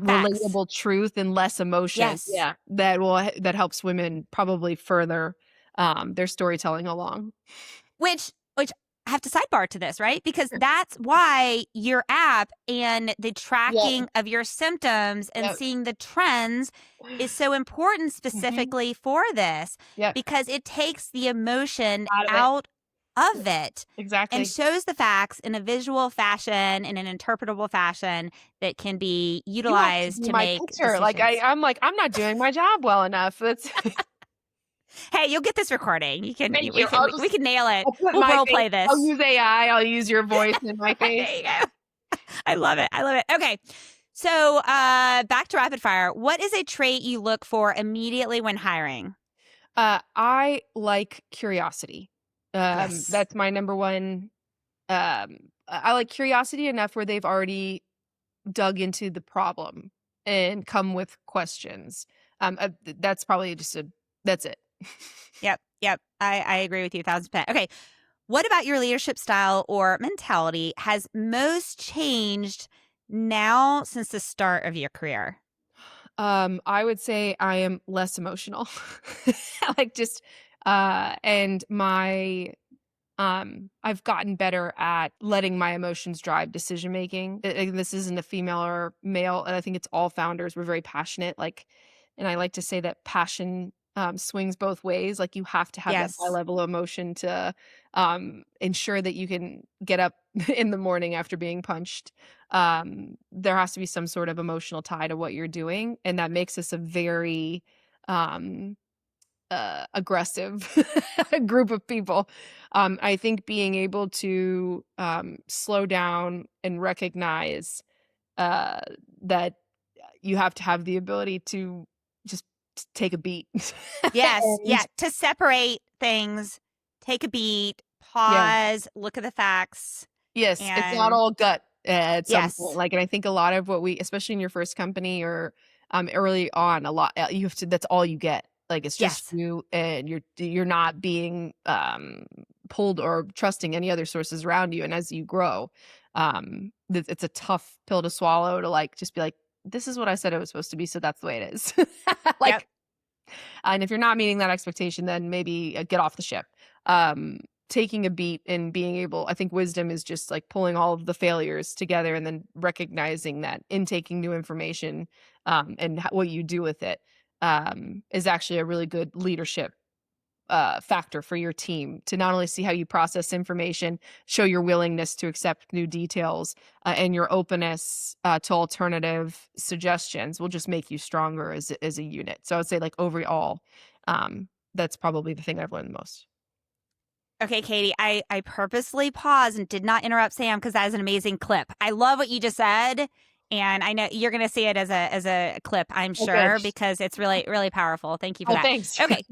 facts. relatable truth and less emotion. Yes. Yeah, that helps women probably further, their storytelling along. Which I have to sidebar to this, right? Because that's why your app and the Yeah, tracking of your symptoms and yep. seeing the trends is so important Mhm. specifically for this Yep. because it takes the emotion Out of it. out Yep, of it and exactly. shows the facts in a visual fashion, in an interpretable fashion that can be You have to utilized be to my make pitcher, like, decisions. I'm like, "I'm not doing my job well enough." That's Hey, you'll get this recording. You can thank you, we you. can we can nail it. I'll put We'll my role face play I'll this. use AI, I'll use your voice in my face. There you go. I love it. I love it. Okay. So, back to rapid fire. What is a trait you look for immediately when hiring? I like curiosity. Yes. That's my number one, I like curiosity enough where they've already dug into the problem and come with questions. That's probably just a that's it. Yep. Yep. I agree with you 1000%. Okay. What about your leadership style or mentality has most changed now since the start of your career? I would say I am less emotional. Like just and my I've gotten better at letting my emotions drive decision making. This isn't a female or male, and I think it's all founders. We're very passionate, like, and I like to say that passion swings both ways. Like you have to have that high Yes. level of emotion to ensure that you can get up in the morning after being punched. There has to be some sort of emotional tie to what you're doing, and that makes us a very um, aggressive group of people. I think being able to slow down and recognize uh, that you have to have the ability to just take a beat. Yes. And Yeah. To separate things, take a beat, yeah, pause, look at the facts, yes, it's not and all gut at some point. yes. Like, and I think a lot of what we, especially in your first company or early on, a lot you have to. That's all you get. Like it's just Yes. you, and you're not being pulled or trusting any other sources around you. And as you grow, it's a tough pill to swallow to like just be like, this is what I said it was supposed to be, so that's the way it is. Yep. Like, and if you're not meeting that expectation, then maybe get off the ship. Um, taking a beat and being able, I think wisdom is just like pulling all of the failures together and then recognizing that in taking new information, and what you do with it, is actually a really good leadership factor for your team to not only see how you process information, show your willingness to accept new details, and your openness to alternative suggestions will just make you stronger as a unit. So I would say, like overall, that's probably the thing I've learned the most. Okay, Katie, I purposely paused and did not interrupt Sam because that is an amazing clip. I love what you just said. And I know you're going to see it as a clip, I'm Oh, good. sure, because it's really, really powerful. Thank you for Oh, that. thanks. Okay.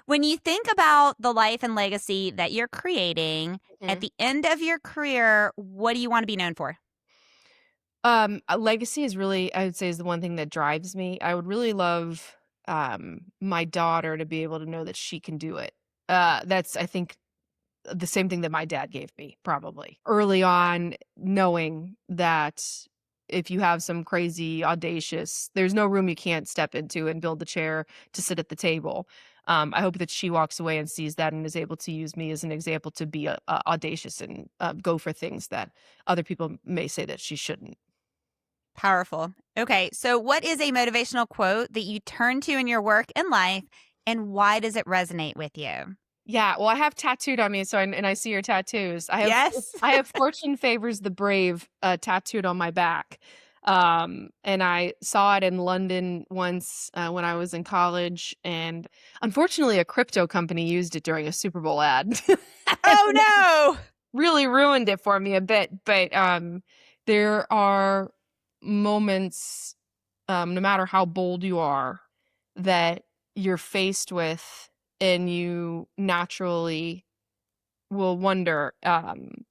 When you think about the life and legacy that you're creating at Mhm. the end of your career, what do you want to be known for? A legacy is really, I would say, is the one thing that drives me. I would really love my daughter to be able to know that she can do it. That's, I think, the same thing that my dad gave me probably early on, knowing that if you have some crazy audacious, there's no room you can't step into and build the chair to sit at the table. I hope that she walks away and sees that and is able to use me as an example to be audacious and go for things that other people may say that she shouldn't. Powerful. Okay. So, what is a motivational quote that you turn to in your work and life, and why does it resonate with you? Yeah, well, I have tattooed on me, so and I see your tattoos. Yes. I have "Fortune favors the brave" tattooed on my back. And I saw it in London once, when I was in college, and unfortunately, a crypto company used it during a Super Bowl ad. Oh, no. Really ruined it for me a bit, but, there are moments, no matter how bold you are, that you're faced with and you naturally will wonder, am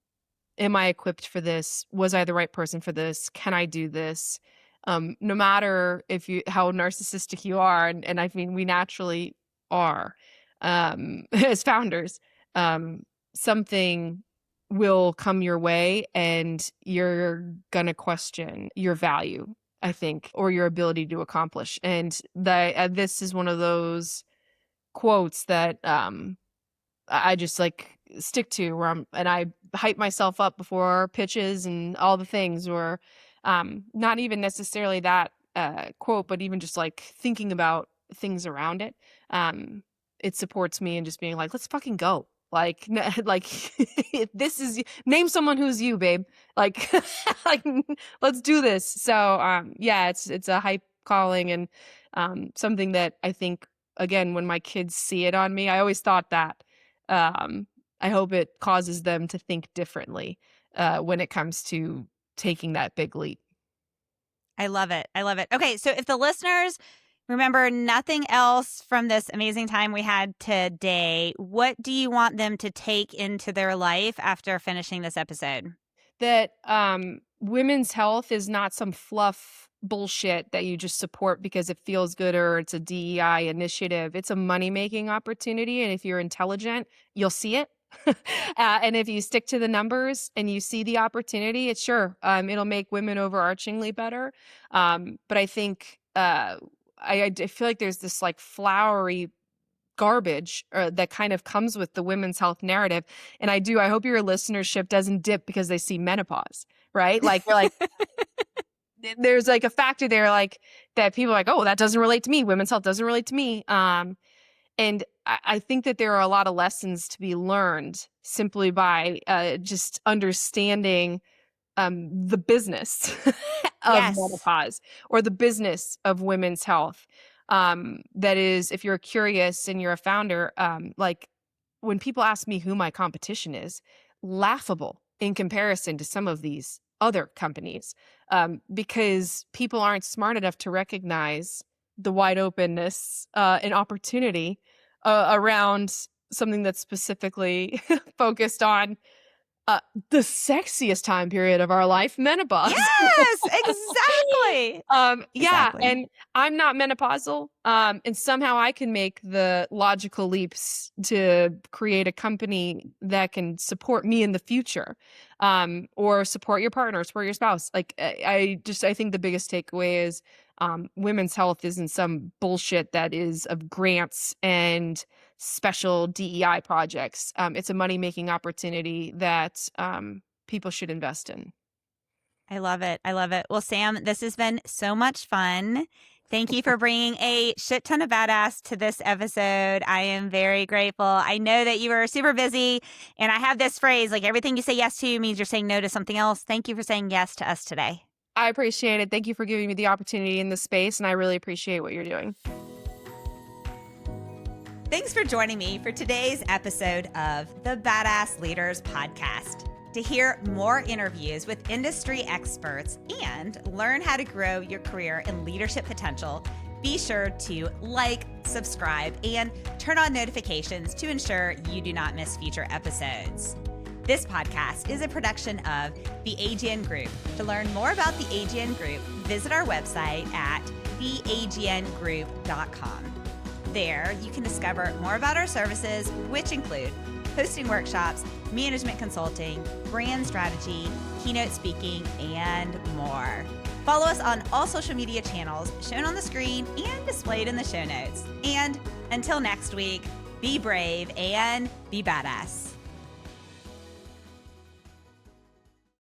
I equipped for this? Was I the right person for this? Can I do this? No matter if you how narcissistic you are, and I mean we naturally are, as founders, um, something will come your way and you're gonna question your value, I think, or your ability to accomplish. And this is one of those quotes that I just like stick to where I hype myself up before pitches and all the things, or not even necessarily that quote, but even just like thinking about things around it. It supports me in just being like, let's fucking go. Like, like if this is name someone who's you, babe. Like, like let's do this. So, yeah, it's a hype calling and something that I think again when my kids see it on me, I always thought that um, I hope it causes them to think differently, when it comes to taking that big leap. I love it. I love it. Okay. So, if the listeners remember nothing else from this amazing time we had today, what do you want them to take into their life after finishing this episode? That women's health is not some fluff bullshit that you just support because it feels good or it's a DEI initiative. It's a money making opportunity. And if you're intelligent, you'll see it. And if you stick to the numbers and you see the opportunity, it's sure it'll make women overarchingly better. But I think I feel like there's this like flowery garbage that kind of comes with the women's health narrative. And I hope your listenership doesn't dip because they see menopause, right? Like, you're like, there's like a factor there, like that people are like, oh, that doesn't relate to me. Women's health doesn't relate to me. And I think that there are a lot of lessons to be learned simply by just understanding the business of Yes. menopause or the business of women's health. That is, if you're curious and you're a founder, like when people ask me who my competition is, laughable in comparison to some of these other companies, because people aren't smart enough to recognize the wide openness and opportunity around something that's specifically focused on uh, the sexiest time period of our life, menopause. Yes, exactly. Yeah, Exactly. and I'm not menopausal, and somehow I can make the logical leaps to create a company that can support me in the future, or support your partner, support your spouse. Like, I think the biggest takeaway is, Women's health isn't some bullshit that is of grants and special DEI projects. It's a money-making opportunity that people should invest in. I love it. I love it. Well, Sam, this has been so much fun. Thank you for bringing a shit ton of badass to this episode. I am very grateful. I know that you are super busy, and I have this phrase, like everything you say yes to means you're saying no to something else. Thank you for saying yes to us today. I appreciate it. Thank you for giving me the opportunity in this space, and I really appreciate what you're doing. Thanks for joining me for today's episode of the Badass Leaders Podcast. To hear more interviews with industry experts and learn how to grow your career and leadership potential, be sure to like, subscribe, and turn on notifications to ensure you do not miss future episodes. This podcast is a production of the AGN Group. To learn more about the AGN Group, visit our website at theagnGroup.com. There, you can discover more about our services, which include hosting workshops, management consulting, brand strategy, keynote speaking, and more. Follow us on all social media channels shown on the screen and displayed in the show notes. And until next week, be brave and be badass.